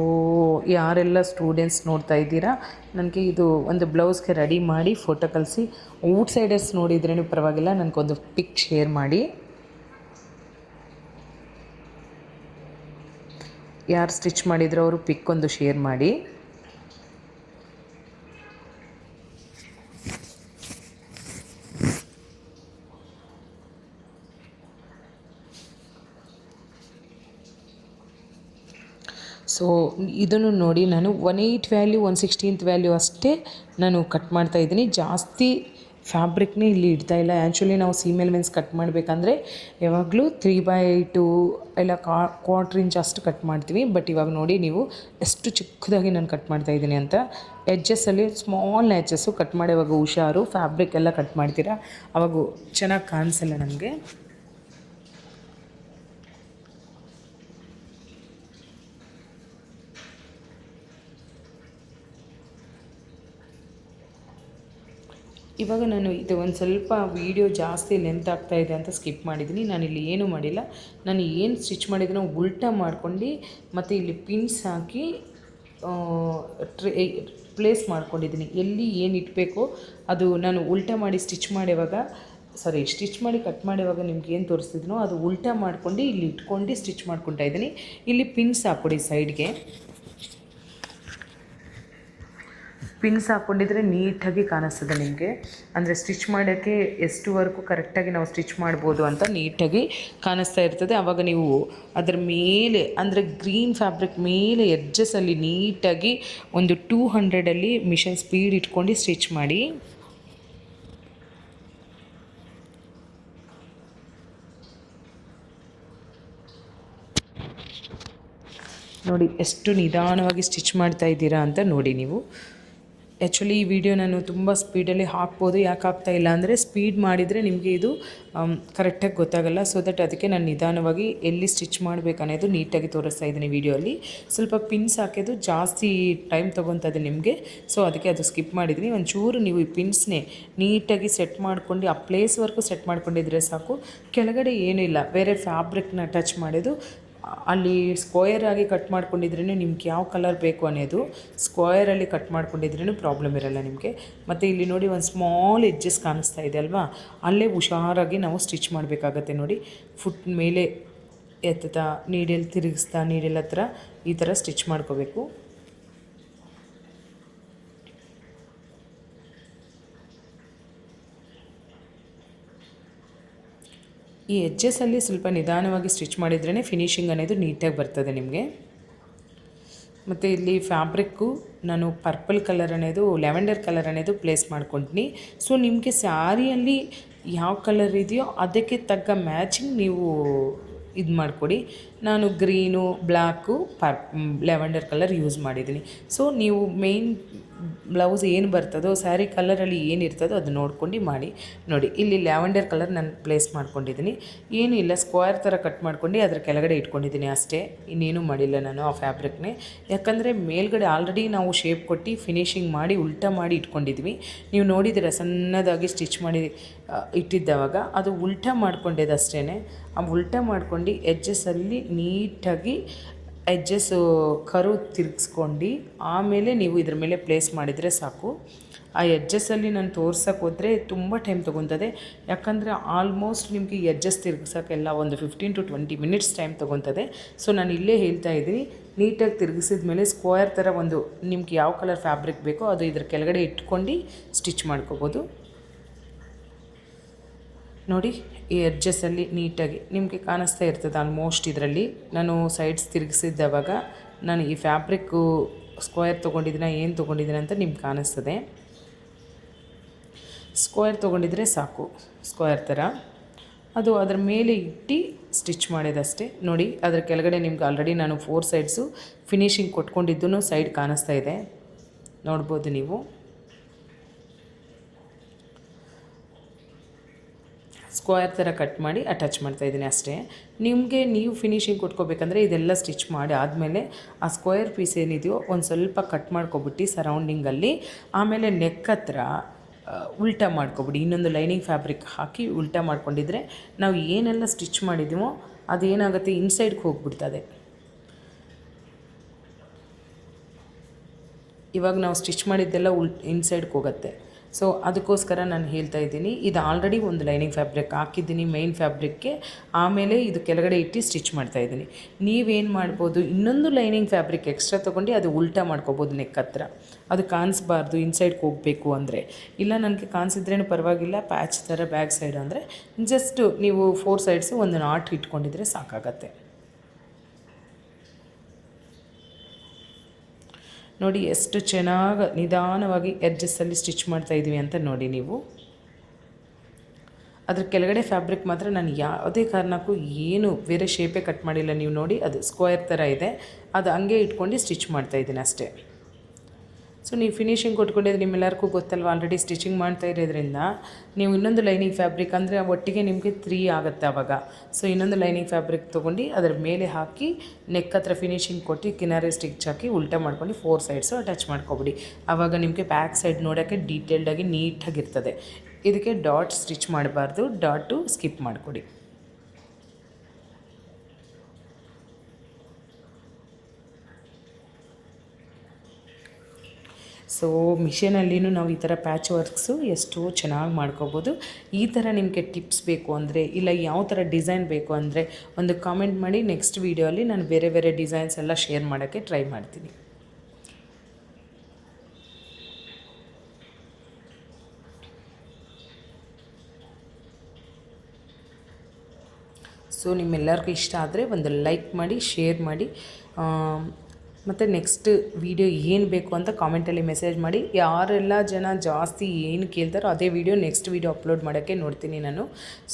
ಯಾರೆಲ್ಲ ಸ್ಟೂಡೆಂಟ್ಸ್ ನೋಡ್ತಾ ಇದ್ದೀರಾ, ನನಗೆ ಇದು ಒಂದು ಬ್ಲೌಸ್ಗೆ ರೆಡಿ ಮಾಡಿ ಫೋಟೋ ಕಳಿಸಿ. ಔಟ್ಸೈಡರ್ಸ್ ನೋಡಿದ್ರೇನು ಪರವಾಗಿಲ್ಲ, ನನಗೊಂದು ಪಿಕ್ ಶೇರ್ ಮಾಡಿ. ಯಾರು ಸ್ಟಿಚ್ ಮಾಡಿದ್ರು ಅವರು ಪಿಕ್ ಒಂದು ಶೇರ್ ಮಾಡಿ. ಸೊ ಇದನ್ನು ನೋಡಿ, ನಾನು 1/8 ವ್ಯಾಲ್ಯೂ 1/16 ವ್ಯಾಲ್ಯೂ ಅಷ್ಟೇ ನಾನು ಕಟ್ ಮಾಡ್ತಾಯಿದ್ದೀನಿ. ಜಾಸ್ತಿ ಫ್ಯಾಬ್ರಿಕ್ನೇ ಇಲ್ಲಿ ಇಡ್ತಾಯಿಲ್ಲ. ಆ್ಯಕ್ಚುಲಿ ನಾವು ಸೀಮೆಲ್ ಮೆನ್ಸ್ ಕಟ್ ಮಾಡಬೇಕಂದ್ರೆ ಯಾವಾಗಲೂ 3/2 ಇಲ್ಲ 1/4 ಇಂಚ್ ಅಷ್ಟು ಕಟ್ ಮಾಡ್ತೀವಿ. ಬಟ್ ಇವಾಗ ನೋಡಿ ನೀವು ಎಷ್ಟು ಚಿಕ್ಕದಾಗಿ ನಾನು ಕಟ್ ಮಾಡ್ತಾಯಿದ್ದೀನಿ ಅಂತ. ಎಡ್ಜಸ್ಸಲ್ಲಿ ಸ್ಮಾಲ್ ಎಡ್ಜಸ್ಸು ಕಟ್ ಮಾಡೋವಾಗ ಹುಷಾರು. ಫ್ಯಾಬ್ರಿಕ್ ಎಲ್ಲ ಕಟ್ ಮಾಡ್ತೀರಾ ಅವಾಗ ಚೆನ್ನಾಗಿ ಕಾಣಿಸಲ್ಲ ನಮಗೆ. ಇವಾಗ ನಾನು ಇದು ಒಂದು ಸ್ವಲ್ಪ ವೀಡಿಯೋ ಜಾಸ್ತಿ ಲೆಂತ್ ಆಗ್ತಾಯಿದೆ ಅಂತ ಸ್ಕಿಪ್ ಮಾಡಿದ್ದೀನಿ. ನಾನಿಲ್ಲಿ ಏನೂ ಮಾಡಿಲ್ಲ. ನಾನು ಏನು ಸ್ಟಿಚ್ ಮಾಡಿದ್ದೀನೋ ಉಲ್ಟಾ ಮಾಡ್ಕೊಂಡು ಮತ್ತು ಇಲ್ಲಿ ಪಿನ್ಸ್ ಹಾಕಿ ಪ್ಲೇಸ್ ಮಾಡ್ಕೊಂಡಿದ್ದೀನಿ. ಎಲ್ಲಿ ಏನು ಇಡಬೇಕೋ ಅದು ನಾನು ಉಲ್ಟಾ ಮಾಡಿ ಸ್ಟಿಚ್ ಮಾಡಿ ಕಟ್ ಮಾಡುವಾಗ ನಿಮ್ಗೆ ಏನು ತೋರಿಸ್ತಿದ್ದೀನೋ ಅದು ಉಲ್ಟಾ ಮಾಡ್ಕೊಂಡು ಇಲ್ಲಿ ಇಟ್ಕೊಂಡು ಸ್ಟಿಚ್ ಮಾಡ್ಕೊತಾ ಇದ್ದೀನಿ. ಇಲ್ಲಿ ಪಿನ್ಸ್ ಹಾಕ್ಕೊಡಿ ಸೈಡ್ಗೆ. ಪಿನ್ಸ್ ಹಾಕ್ಕೊಂಡಿದ್ರೆ ನೀಟಾಗಿ ಕಾಣಿಸ್ತದೆ ನಿಮಗೆ. ಅಂದರೆ ಸ್ಟಿಚ್ ಮಾಡೋಕ್ಕೆ ಎಷ್ಟುವರೆಗೂ ಕರೆಕ್ಟಾಗಿ ನಾವು ಸ್ಟಿಚ್ ಮಾಡ್ಬೋದು ಅಂತ ನೀಟಾಗಿ ಕಾಣಿಸ್ತಾ ಇರ್ತದೆ. ಆವಾಗ ನೀವು ಅದರ ಮೇಲೆ ಅಂದರೆ ಗ್ರೀನ್ ಫ್ಯಾಬ್ರಿಕ್ ಮೇಲೆ ಎಡ್ಜಸ್ಸಲ್ಲಿ ನೀಟಾಗಿ ಒಂದು 200 ಮಿಷನ್ ಸ್ಪೀಡ್ ಇಟ್ಕೊಂಡು ಸ್ಟಿಚ್ ಮಾಡಿ. ನೋಡಿ ಎಷ್ಟು ನಿಧಾನವಾಗಿ ಸ್ಟಿಚ್ ಮಾಡ್ತಾ ಇದ್ದೀರಾ ಅಂತ ನೋಡಿ ನೀವು. ಆ್ಯಕ್ಚುಲಿ ಈ ವಿಡಿಯೋ ನಾನು ತುಂಬ ಸ್ಪೀಡಲ್ಲಿ ಹಾಕ್ಬೋದು. ಯಾಕೆ ಆಗ್ತಾಯಿಲ್ಲ ಅಂದರೆ ಸ್ಪೀಡ್ ಮಾಡಿದರೆ ನಿಮಗೆ ಇದು ಕರೆಕ್ಟಾಗಿ ಗೊತ್ತಾಗಲ್ಲ. ಸೊ ದಟ್ ಅದಕ್ಕೆ ನಾನು ನಿಧಾನವಾಗಿ ಎಲ್ಲಿ ಸ್ಟಿಚ್ ಮಾಡಬೇಕನ್ನೋದು ನೀಟಾಗಿ ತೋರಿಸ್ತಾ ಇದ್ದೀನಿ ವೀಡಿಯೋಲ್ಲಿ. ಸ್ವಲ್ಪ ಪಿನ್ಸ್ ಹಾಕೋದು ಜಾಸ್ತಿ ಟೈಮ್ ತೊಗೊತದೆ ನಿಮಗೆ. ಸೊ ಅದಕ್ಕೆ ಅದು ಸ್ಕಿಪ್ ಮಾಡಿದ್ದೀನಿ. ಒಂಚೂರು ನೀವು ಈ ಪಿನ್ಸ್ನೇ ನೀಟಾಗಿ ಸೆಟ್ ಮಾಡ್ಕೊಂಡು ಆ ಪ್ಲೇಸ್ವರೆಗೂ ಸೆಟ್ ಮಾಡ್ಕೊಂಡಿದ್ರೆ ಸಾಕು. ಕೆಳಗಡೆ ಏನೂ ಇಲ್ಲ, ಬೇರೆ ಫ್ಯಾಬ್ರಿಕ್ನ ಟಚ್ ಮಾಡೋದು. ಅಲ್ಲಿ ಸ್ಕ್ವಯರಾಗಿ ಕಟ್ ಮಾಡ್ಕೊಂಡಿದ್ರೇ ನಿಮ್ಗೆ ಯಾವ ಕಲರ್ ಬೇಕು ಅನ್ನೋದು ಸ್ಕ್ವಯರಲ್ಲಿ ಕಟ್ ಮಾಡ್ಕೊಂಡಿದ್ರೂ ಪ್ರಾಬ್ಲಮ್ ಇರೋಲ್ಲ ನಿಮಗೆ. ಮತ್ತು ಇಲ್ಲಿ ನೋಡಿ ಒಂದು ಸ್ಮಾಲ್ ಎಡ್ಜಸ್ ಕಾಣಿಸ್ತಾ ಇದೆ ಅಲ್ವಾ, ಅಲ್ಲೇ ಹುಷಾರಾಗಿ ನಾವು ಸ್ಟಿಚ್ ಮಾಡಬೇಕಾಗತ್ತೆ. ನೋಡಿ ಫುಟ್ ಮೇಲೆ ಎತ್ತುತ್ತಾ ನೀಡೆಲ್ ತಿರುಗಿಸ್ತಾ ನೀಡೆಲ್ ಹತ್ರ ಈ ಥರ ಸ್ಟಿಚ್ ಮಾಡ್ಕೋಬೇಕು. ಈ ಎಡ್ಜಸ್ಸಲ್ಲಿ ಸ್ವಲ್ಪ ನಿಧಾನವಾಗಿ ಸ್ಟಿಚ್ ಮಾಡಿದ್ರೇ ಫಿನಿಶಿಂಗ್ ಅನ್ನೋದು ನೀಟಾಗಿ ಬರ್ತದೆ ನಿಮಗೆ. ಮತ್ತು ಇಲ್ಲಿ ಫ್ಯಾಬ್ರಿಕ್ಕು ನಾನು ಪರ್ಪಲ್ ಕಲರ್ ಅನ್ನೋದು ಲ್ಯಾವೆಂಡರ್ ಕಲರ್ ಅನ್ನೋದು ಪ್ಲೇಸ್ ಮಾಡ್ಕೊತೀನಿ. ಸೊ ನಿಮಗೆ ಸ್ಯಾರಿಯಲ್ಲಿ ಯಾವ ಕಲರ್ ಇದೆಯೋ ಅದಕ್ಕೆ ತಕ್ಕ ಮ್ಯಾಚಿಂಗ್ ನೀವು ಇದು ಮಾಡಿಕೊಡಿ. ನಾನು green black lavender colour use ಮಾಡಿದ್ದೀನಿ. ಸೊ ನೀವು ಮೇಯ್ನ್ ಬ್ಲೌಸ್ ಏನು ಬರ್ತದೋ ಸ್ಯಾರಿ ಕಲರಲ್ಲಿ ಏನಿರ್ತದೋ ಅದು ನೋಡ್ಕೊಂಡು ಮಾಡಿ. ನೋಡಿ ಇಲ್ಲಿ ಲ್ಯಾವೆಂಡರ್ ಕಲರ್ ನಾನು ಪ್ಲೇಸ್ ಮಾಡ್ಕೊಂಡಿದ್ದೀನಿ. ಏನೂ ಇಲ್ಲ, ಸ್ಕ್ವೇರ್ ಥರ ಕಟ್ ಮಾಡ್ಕೊಂಡು ಅದ್ರ ಕೆಳಗಡೆ ಇಟ್ಕೊಂಡಿದ್ದೀನಿ ಅಷ್ಟೇ. ಇನ್ನೇನು ಮಾಡಿಲ್ಲ ನಾನು ಆ ಫ್ಯಾಬ್ರಿಕ್ನೇ. ಯಾಕಂದರೆ ಮೇಲ್ಗಡೆ ಆಲ್ರೆಡಿ ನಾವು ಶೇಪ್ ಕೊಟ್ಟು ಫಿನಿಶಿಂಗ್ ಮಾಡಿ ಉಲ್ಟಾ ಮಾಡಿ ಇಟ್ಕೊಂಡಿದ್ವಿ. ನೀವು ನೋಡಿದ್ದೀರ ಸಣ್ಣದಾಗಿ ಸ್ಟಿಚ್ ಮಾಡಿ ಇಟ್ಟಿದ್ದವಾಗ ಅದು ಉಲ್ಟಾ ಮಾಡ್ಕೊಂಡಿದ್ದು ಅಷ್ಟೇ. ಆ ಉಲ್ಟಾ ಮಾಡ್ಕೊಂಡು ಎಡ್ಜಸ್ಸಲ್ಲಿ ನೀಟಾಗಿ ಎಡ್ಜಸ್ಸು ಕರು ತಿರುಗಿಸ್ಕೊಂಡು ಆಮೇಲೆ ನೀವು ಇದ್ರ ಮೇಲೆ ಪ್ಲೇಸ್ ಮಾಡಿದರೆ ಸಾಕು. ಆ ಎಡ್ಜಸ್ಸಲ್ಲಿ ನಾನು ತೋರ್ಸೋಕೆ ಹೋದರೆ ತುಂಬ ಟೈಮ್ ತೊಗೊತದೆ. ಯಾಕಂದರೆ ಆಲ್ಮೋಸ್ಟ್ ನಿಮಗೆ ಎಡ್ಜಸ್ ತಿರುಗಿಸೋಕ್ಕೆಲ್ಲ ಒಂದು 15 to 20 ಮಿನಿಟ್ಸ್ ಟೈಮ್ ತೊಗೊತದೆ. ಸೊ ನಾನು ಇಲ್ಲೇ ಹೇಳ್ತಾ ಇದ್ದೀನಿ, ನೀಟಾಗಿ ತಿರುಗಿಸಿದ ಮೇಲೆ ಸ್ಕ್ವೇರ್ ಥರ ಒಂದು ನಿಮ್ಗೆ ಯಾವ ಕಲರ್ ಫ್ಯಾಬ್ರಿಕ್ ಬೇಕೋ ಅದು ಇದ್ರ ಕೆಳಗಡೆ ಇಟ್ಕೊಂಡು ಸ್ಟಿಚ್ ಮಾಡ್ಕೋಬೋದು. ನೋಡಿ ಈ ಎಡ್ಜಸ್ಸಲ್ಲಿ ನೀಟಾಗಿ ನಿಮಗೆ ಕಾಣಿಸ್ತಾ ಇರ್ತದೆ ಆಲ್ಮೋಸ್ಟ್. ಇದರಲ್ಲಿ ನಾನು ಸೈಡ್ಸ್ ತಿರುಗಿಸಿದ್ದವಾಗ ನಾನು ಈ ಫ್ಯಾಬ್ರಿಕ್ಕು ಸ್ಕ್ವೇರ್ ತೊಗೊಂಡಿದ್ದೀನ ಏನು ತೊಗೊಂಡಿದ್ದೀನಿ ಅಂತ ನಿಮ್ಗೆ ಕಾಣಿಸ್ತದೆ. ಸ್ಕ್ವೇರ್ ತೊಗೊಂಡಿದ್ರೆ ಸಾಕು, ಸ್ಕ್ವೇರ್ ಥರ. ಅದು ಅದರ ಮೇಲೆ ಇಟ್ಟು ಸ್ಟಿಚ್ ಮಾಡಿದಷ್ಟೇ. ನೋಡಿ ಅದರ ಕೆಳಗಡೆ ನಿಮ್ಗೆ ಆಲ್ರೆಡಿ ನಾನು 4 ಸೈಡ್ಸು ಫಿನಿಶಿಂಗ್ ಕೊಟ್ಕೊಂಡಿದ್ದು ಸೈಡ್ ಕಾಣಿಸ್ತಾ ಇದೆ, ನೋಡ್ಬೋದು ನೀವು. ಸ್ಕ್ವೇರ್ ಥರ ಕಟ್ ಮಾಡಿ ಅಟ್ಯಾಚ್ ಮಾಡ್ತಾಯಿದ್ದೀನಿ ಅಷ್ಟೇ. ನೀವು ಫಿನಿಶಿಂಗ್ ಕೊಟ್ಕೋಬೇಕಂದ್ರೆ ಇದೆಲ್ಲ ಸ್ಟಿಚ್ ಮಾಡಿ ಆದಮೇಲೆ ಆ ಸ್ಕ್ವೇರ್ ಪೀಸ್ ಏನಿದೆಯೋ ಒಂದು ಸ್ವಲ್ಪ ಕಟ್ ಮಾಡ್ಕೊಬಿಟ್ಟು ಸರೌಂಡಿಂಗಲ್ಲಿ, ಆಮೇಲೆ ನೆಕ್ ಹತ್ರ ಉಲ್ಟಾ ಮಾಡ್ಕೊಬಿಡಿ. ಇನ್ನೊಂದು ಲೈನಿಂಗ್ ಫ್ಯಾಬ್ರಿಕ್ ಹಾಕಿ ಉಲ್ಟಾ ಮಾಡ್ಕೊಂಡಿದ್ರೆ ನಾವು ಏನೆಲ್ಲ ಸ್ಟಿಚ್ ಮಾಡಿದ್ದೀವೋ ಅದೇನಾಗುತ್ತೆ, ಇನ್ಸೈಡ್ಗೆ ಹೋಗ್ಬಿಡ್ತದೆ. ಇವಾಗ ನಾವು ಸ್ಟಿಚ್ ಮಾಡಿದ್ದೆಲ್ಲ ಇನ್ಸೈಡ್ಗೆ ಹೋಗುತ್ತೆ. ಸೊ ಅದಕ್ಕೋಸ್ಕರ ನಾನು ಹೇಳ್ತಾ ಇದ್ದೀನಿ, ಇದು ಆಲ್ರೆಡಿ ಒಂದು ಲೈನಿಂಗ್ ಫ್ಯಾಬ್ರಿಕ್ ಹಾಕಿದ್ದೀನಿ ಮೈನ್ ಫ್ಯಾಬ್ರಿಕ್ಗೆ, ಆಮೇಲೆ ಇದು ಕೆಳಗಡೆ ಇಟ್ಟು ಸ್ಟಿಚ್ ಮಾಡ್ತಾಯಿದ್ದೀನಿ. ನೀವೇನು ಮಾಡ್ಬೋದು, ಇನ್ನೊಂದು ಲೈನಿಂಗ್ ಫ್ಯಾಬ್ರಿಕ್ ಎಕ್ಸ್ಟ್ರಾ ತೊಗೊಂಡು ಅದು ಉಲ್ಟಾ ಮಾಡ್ಕೋಬೋದು ನೆಕ್ ಹತ್ರ. ಅದು ಕಾಣಿಸ್ಬಾರ್ದು ಇನ್ಸೈಡ್ಗೆ ಹೋಗಬೇಕು ಅಂದರೆ. ಇಲ್ಲ ನನಗೆ ಕಾಣಿಸಿದ್ರೇನು ಪರವಾಗಿಲ್ಲ, ಪ್ಯಾಚ್ ಥರ ಬ್ಯಾಕ್ ಸೈಡ್ ಅಂದರೆ ಜಸ್ಟು ನೀವು 4 ಸೈಡ್ಸು ಒಂದು ನಾಟ್ ಇಟ್ಕೊಂಡಿದ್ರೆ ಸಾಕಾಗತ್ತೆ. ನೋಡಿ ಎಷ್ಟು ಚೆನ್ನಾಗಿ ನಿಧಾನವಾಗಿ ಎಡ್ಜಸ್ಸಲ್ಲಿ ಸ್ಟಿಚ್ ಮಾಡ್ತಾಯಿದ್ದೀವಿ ಅಂತ ನೋಡಿ ನೀವು. ಅದ್ರ ಕೆಳಗಡೆ ಫ್ಯಾಬ್ರಿಕ್ ಮಾತ್ರ ನಾನು ಯಾವುದೇ ಕಾರಣಕ್ಕೂ ಏನು ಬೇರೆ ಶೇಪೇ ಕಟ್ ಮಾಡಿಲ್ಲ. ನೀವು ನೋಡಿ ಅದು ಸ್ಕ್ವೇರ್ ಥರ ಇದೆ, ಅದು ಹಂಗೆ ಇಟ್ಕೊಂಡು ಸ್ಟಿಚ್ ಮಾಡ್ತಾಯಿದ್ದೀನಿ ಅಷ್ಟೇ. ಸೊ ನೀವು ಫಿನಿಶಿಂಗ್ ಕೊಟ್ಕೊಂಡಿದ್ರೆ ನಿಮ್ಮೆಲ್ಲರಿಗೂ ಗೊತ್ತಲ್ವ, ಆಲ್ರೆಡಿ ಸ್ಟಿಚಿಂಗ್ ಮಾಡ್ತಾ ಇರೋದ್ರಿಂದ ನೀವು ಇನ್ನೊಂದು ಲೈನಿಂಗ್ ಫ್ಯಾಬ್ರಿಕ್ ಅಂದರೆ ಒಟ್ಟಿಗೆ ನಿಮಗೆ 3 ಆಗುತ್ತೆ ಆವಾಗ. ಸೊ ಇನ್ನೊಂದು ಲೈನಿಂಗ್ ಫ್ಯಾಬ್ರಿಕ್ ತೊಗೊಂಡು ಅದರ ಮೇಲೆ ಹಾಕಿ ನೆಕ್ ಹತ್ರ ಫಿನಿಶಿಂಗ್ ಕೊಟ್ಟು ಕಿನಾರೆ ಸ್ಟಿಚ್ ಹಾಕಿ ಉಲ್ಟಾ ಮಾಡ್ಕೊಂಡು 4 ಸೈಡ್ಸು ಅಟ್ಯಾಚ್ ಮಾಡ್ಕೊಬಿಡಿ. ಆವಾಗ ನಿಮಗೆ ಬ್ಯಾಕ್ ಸೈಡ್ ನೋಡೋಕ್ಕೆ ಡೀಟೇಲ್ಡಾಗಿ ನೀಟಾಗಿರ್ತದೆ. ಇದಕ್ಕೆ ಡಾಟ್ ಸ್ಟಿಚ್ ಮಾಡಬಾರ್ದು, ಡಾಟು ಸ್ಕಿಪ್ ಮಾಡಿಕೊಡಿ. ಸೊ ಮಿಷಿನಲ್ಲಿನೂ ನಾವು ಈ ಥರ ಪ್ಯಾಚ್ ವರ್ಕ್ಸು ಎಷ್ಟೋ ಚೆನ್ನಾಗಿ ಮಾಡ್ಕೋಬೋದು. ಈ ಥರ ನಿಮಗೆ ಟಿಪ್ಸ್ ಬೇಕು ಅಂದರೆ, ಇಲ್ಲ ಯಾವ ಥರ ಡಿಸೈನ್ ಬೇಕು ಅಂದರೆ ಒಂದು ಕಾಮೆಂಟ್ ಮಾಡಿ. ನೆಕ್ಸ್ಟ್ ವೀಡಿಯೋಲಿ ನಾನು ಬೇರೆ ಬೇರೆ ಡಿಸೈನ್ಸ್ ಎಲ್ಲ ಶೇರ್ ಮಾಡೋಕ್ಕೆ ಟ್ರೈ ಮಾಡ್ತೀನಿ. ಸೊ ನಿಮ್ಮೆಲ್ಲರಿಗೂ ಇಷ್ಟ ಆದರೆ ಒಂದು ಲೈಕ್ ಮಾಡಿ, ಶೇರ್ ಮಾಡಿ, ಮತ್ತು ನೆಕ್ಸ್ಟ್ ವೀಡಿಯೋ ಏನು ಬೇಕು ಅಂತ ಕಾಮೆಂಟಲ್ಲಿ ಮೆಸೇಜ್ ಮಾಡಿ. ಯಾರೆಲ್ಲ ಜನ ಜಾಸ್ತಿ ಏನು ಕೇಳ್ತಾರೋ ಅದೇ ವೀಡಿಯೋ ನೆಕ್ಸ್ಟ್ ವೀಡಿಯೋ ಅಪ್ಲೋಡ್ ಮಾಡೋಕ್ಕೆ ನೋಡ್ತೀನಿ ನಾನು.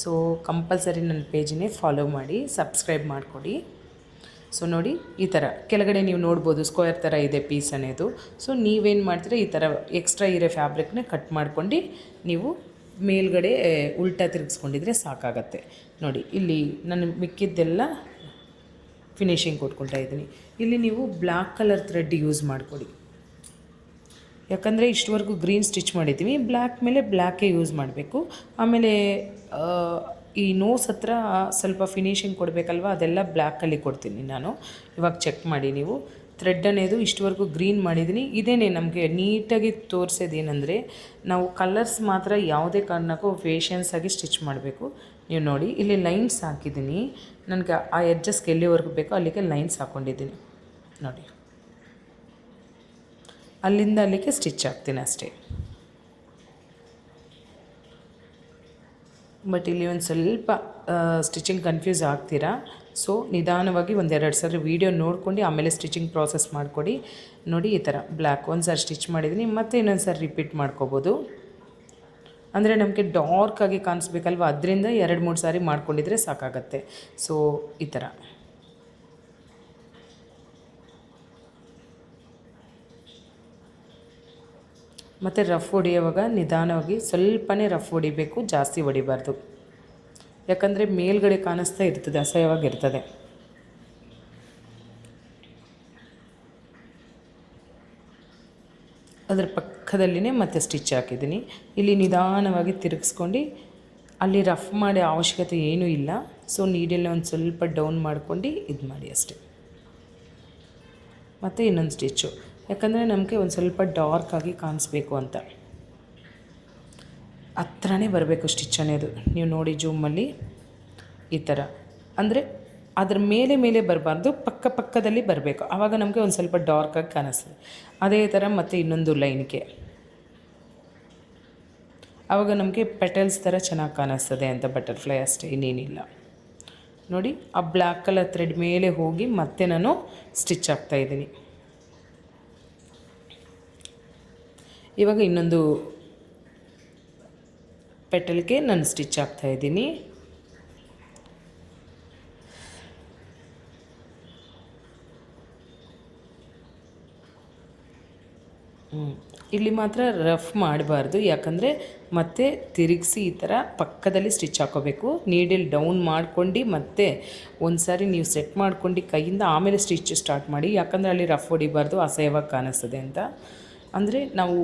ಸೊ ಕಂಪಲ್ಸರಿ ನನ್ನ ಪೇಜನ್ನೇ ಫಾಲೋ ಮಾಡಿ, ಸಬ್ಸ್ಕ್ರೈಬ್ ಮಾಡಿಕೊಡಿ. ಸೊ ನೋಡಿ ಈ ಥರ ಕೆಳಗಡೆ ನೀವು ನೋಡ್ಬೋದು ಸ್ಕ್ವೇರ್ ಥರ ಇದೆ ಪೀಸ್ ಅನ್ನೋದು. ಸೊ ನೀವೇನು ಮಾಡ್ತೀರಾ, ಈ ಥರ ಎಕ್ಸ್ಟ್ರಾ ಇರೋ ಫ್ಯಾಬ್ರಿಕ್ನ ಕಟ್ ಮಾಡ್ಕೊಂಡು ನೀವು ಮೇಲ್ಗಡೆ ಉಲ್ಟಾ ತಿರುಗಿಸ್ಕೊಂಡಿದ್ರೆ ಸಾಕಾಗತ್ತೆ. ನೋಡಿ ಇಲ್ಲಿ ನಾನು ಮಿಕ್ಕಿದ್ದೆಲ್ಲ ಫಿನಿಶಿಂಗ್ ಕೊಟ್ಕೊಳ್ತಾ ಇದ್ದೀನಿ. ಇಲ್ಲಿ ನೀವು ಬ್ಲ್ಯಾಕ್ ಕಲರ್ ಥ್ರೆಡ್ ಯೂಸ್ ಮಾಡಿಕೊಡಿ, ಯಾಕಂದರೆ ಇಷ್ಟವರೆಗೂ ಗ್ರೀನ್ ಸ್ಟಿಚ್ ಮಾಡಿದ್ದೀವಿ, ಬ್ಲ್ಯಾಕ್ ಮೇಲೆ ಬ್ಲ್ಯಾಕೇ ಯೂಸ್ ಮಾಡಬೇಕು. ಆಮೇಲೆ ಈ ನೋಸ್ ಹತ್ರ ಸ್ವಲ್ಪ ಫಿನಿಶಿಂಗ್ ಕೊಡಬೇಕಲ್ವ, ಅದೆಲ್ಲ ಬ್ಲ್ಯಾಕಲ್ಲಿ ಕೊಡ್ತೀನಿ ನಾನು. ಇವಾಗ ಚೆಕ್ ಮಾಡಿ ನೀವು. ಥ್ರೆಡ್ ಅನ್ನೋದು ಇಷ್ಟವರೆಗೂ ಗ್ರೀನ್ ಮಾಡಿದ್ದೀನಿ. ಇದೇನೇ ನಮಗೆ ನೀಟಾಗಿ ತೋರಿಸೋದೇನೆಂದರೆ, ನಾವು ಕಲರ್ಸ್ ಮಾತ್ರ ಯಾವುದೇ ಕಾರಣಕ್ಕೂ ಪೇಷನ್ಸಾಗಿ ಸ್ಟಿಚ್ ಮಾಡಬೇಕು. ನೀವು ನೋಡಿ ಇಲ್ಲಿ ಲೈನ್ಸ್ ಹಾಕಿದ್ದೀನಿ, ನನಗೆ ಆ ಎಡ್ಜಸ್ಗೆ ಎಲ್ಲಿವರೆಗೂ ಬೇಕೋ ಅಲ್ಲಿಗೆ ಲೈನ್ಸ್ ಹಾಕ್ಕೊಂಡಿದ್ದೀನಿ ನೋಡಿ. ಅಲ್ಲಿಂದ ಅಲ್ಲಿಗೆ ಸ್ಟಿಚ್ ಹಾಕ್ತೀನಿ ಅಷ್ಟೇ. ಬಟ್ ಇಲ್ಲಿ ಒಂದು ಸ್ವಲ್ಪ ಸ್ಟಿಚಿಂಗ್ ಕನ್ಫ್ಯೂಸ್ ಆಗ್ತೀರಾ. ಸೊ ನಿಧಾನವಾಗಿ 1-2 ಸರಿ ವೀಡಿಯೋ ನೋಡ್ಕೊಂಡು ಆಮೇಲೆ ಸ್ಟಿಚಿಂಗ್ ಪ್ರಾಸೆಸ್ ಮಾಡಿಕೊಡಿ. ನೋಡಿ ಈ ಥರ ಬ್ಲ್ಯಾಕ್ ಒಂದು ಸಾರಿ ಸ್ಟಿಚ್ ಮಾಡಿದ್ದೀನಿ, ಮತ್ತು ಇನ್ನೊಂದು ಸಾರಿ ರಿಪೀಟ್ ಮಾಡ್ಕೋಬೋದು. ಅಂದರೆ ನಮಗೆ ಡಾರ್ಕಾಗಿ ಕಾಣಿಸ್ಬೇಕಲ್ವ, ಅದರಿಂದ 2-3 ಸಾರಿ ಮಾಡ್ಕೊಂಡಿದ್ರೆ ಸಾಕಾಗತ್ತೆ. ಸೊ ಈ ಥರ ಮತ್ತು ರಫ್ ಹೊಡಿಯೋವಾಗ ನಿಧಾನವಾಗಿ ಸ್ವಲ್ಪನೇ ರಫ್ ಹೊಡಿಬೇಕು, ಜಾಸ್ತಿ ಹೊಡಿಬಾರ್ದು. ಯಾಕಂದರೆ ಮೇಲ್ಗಡೆ ಕಾಣಿಸ್ತಾ ಇರ್ತದೆ, ಅಸಹ್ಯವಾಗಿರ್ತದೆ. ಅದರ ಪಕ್ಕದಲ್ಲಿನೇ ಮತ್ತೆ ಸ್ಟಿಚ್ ಹಾಕಿದ್ದೀನಿ. ಇಲ್ಲಿ ನಿಧಾನವಾಗಿ ತಿರುಗಿಸ್ಕೊಂಡು, ಅಲ್ಲಿ ರಫ್ ಮಾಡಿ ಅವಶ್ಯಕತೆ ಏನೂ ಇಲ್ಲ. ಸೊ ನೀಡಲ್ಲಿ ಒಂದು ಸ್ವಲ್ಪ ಡೌನ್ ಮಾಡ್ಕೊಂಡು ಇದು ಮಾಡಿ ಅಷ್ಟೇ. ಮತ್ತು ಇನ್ನೊಂದು ಸ್ಟಿಚ್ಚು, ಯಾಕಂದರೆ ನಮಗೆ ಒಂದು ಸ್ವಲ್ಪ ಡಾರ್ಕಾಗಿ ಕಾಣಿಸ್ಬೇಕು ಅಂತ. ಹತ್ರನೇ ಬರಬೇಕು ಸ್ಟಿಚ್ ಅನ್ನೋದು. ನೀವು ನೋಡಿ ಜೂಮಲ್ಲಿ ಈ ಥರ, ಅಂದರೆ ಅದ್ರ ಮೇಲೆ ಬರಬಾರ್ದು, ಪಕ್ಕದಲ್ಲಿ ಬರಬೇಕು. ಆವಾಗ ನಮಗೆ ಒಂದು ಸ್ವಲ್ಪ ಡಾರ್ಕಾಗಿ ಕಾಣಿಸ್ತದೆ. ಅದೇ ಥರ ಮತ್ತು ಇನ್ನೊಂದು ಲೈನ್ಗೆ, ಆವಾಗ ನಮಗೆ ಪೆಟಲ್ಸ್ ಥರ ಚೆನ್ನಾಗಿ ಕಾಣಿಸ್ತದೆ ಅಂತ, ಬಟರ್ಫ್ಲೈ ಅಷ್ಟೇ, ಇನ್ನೇನಿಲ್ಲ. ನೋಡಿ ಆ ಬ್ಲ್ಯಾಕ್ ಕಲರ್ ಥ್ರೆಡ್ ಮೇಲೆ ಹೋಗಿ ಮತ್ತೆ ನಾನು ಸ್ಟಿಚ್ ಹಾಕ್ತಾಯಿದ್ದೀನಿ. ಇವಾಗ ಇನ್ನೊಂದು ಪೆಟಲ್ಗೆ ನಾನು ಸ್ಟಿಚ್ ಹಾಕ್ತಾಯಿದ್ದೀನಿ. ಇಲ್ಲಿ ಮಾತ್ರ ರಫ್ ಮಾಡಬಾರ್ದು, ಯಾಕಂದರೆ ಮತ್ತೆ ತಿರುಗಿಸಿ ಈ ಥರ ಪಕ್ಕದಲ್ಲಿ ಸ್ಟಿಚ್ ಹಾಕೋಬೇಕು. ನೀಡಲ್ ಡೌನ್ ಮಾಡ್ಕೊಂಡು ಮತ್ತೆ ಒಂದು ಸಾರಿ ನೀವು ಸೆಟ್ ಮಾಡ್ಕೊಂಡು ಕೈಯಿಂದ ಆಮೇಲೆ ಸ್ಟಿಚ್ ಸ್ಟಾರ್ಟ್ ಮಾಡಿ, ಯಾಕಂದರೆ ಅಲ್ಲಿ ರಫ್ ಹೊಡಿಬಾರ್ದು, ಅಸಹ್ಯವಾಗಿ ಕಾಣಿಸ್ತದೆ ಅಂತ. ಅಂದರೆ ನಾವು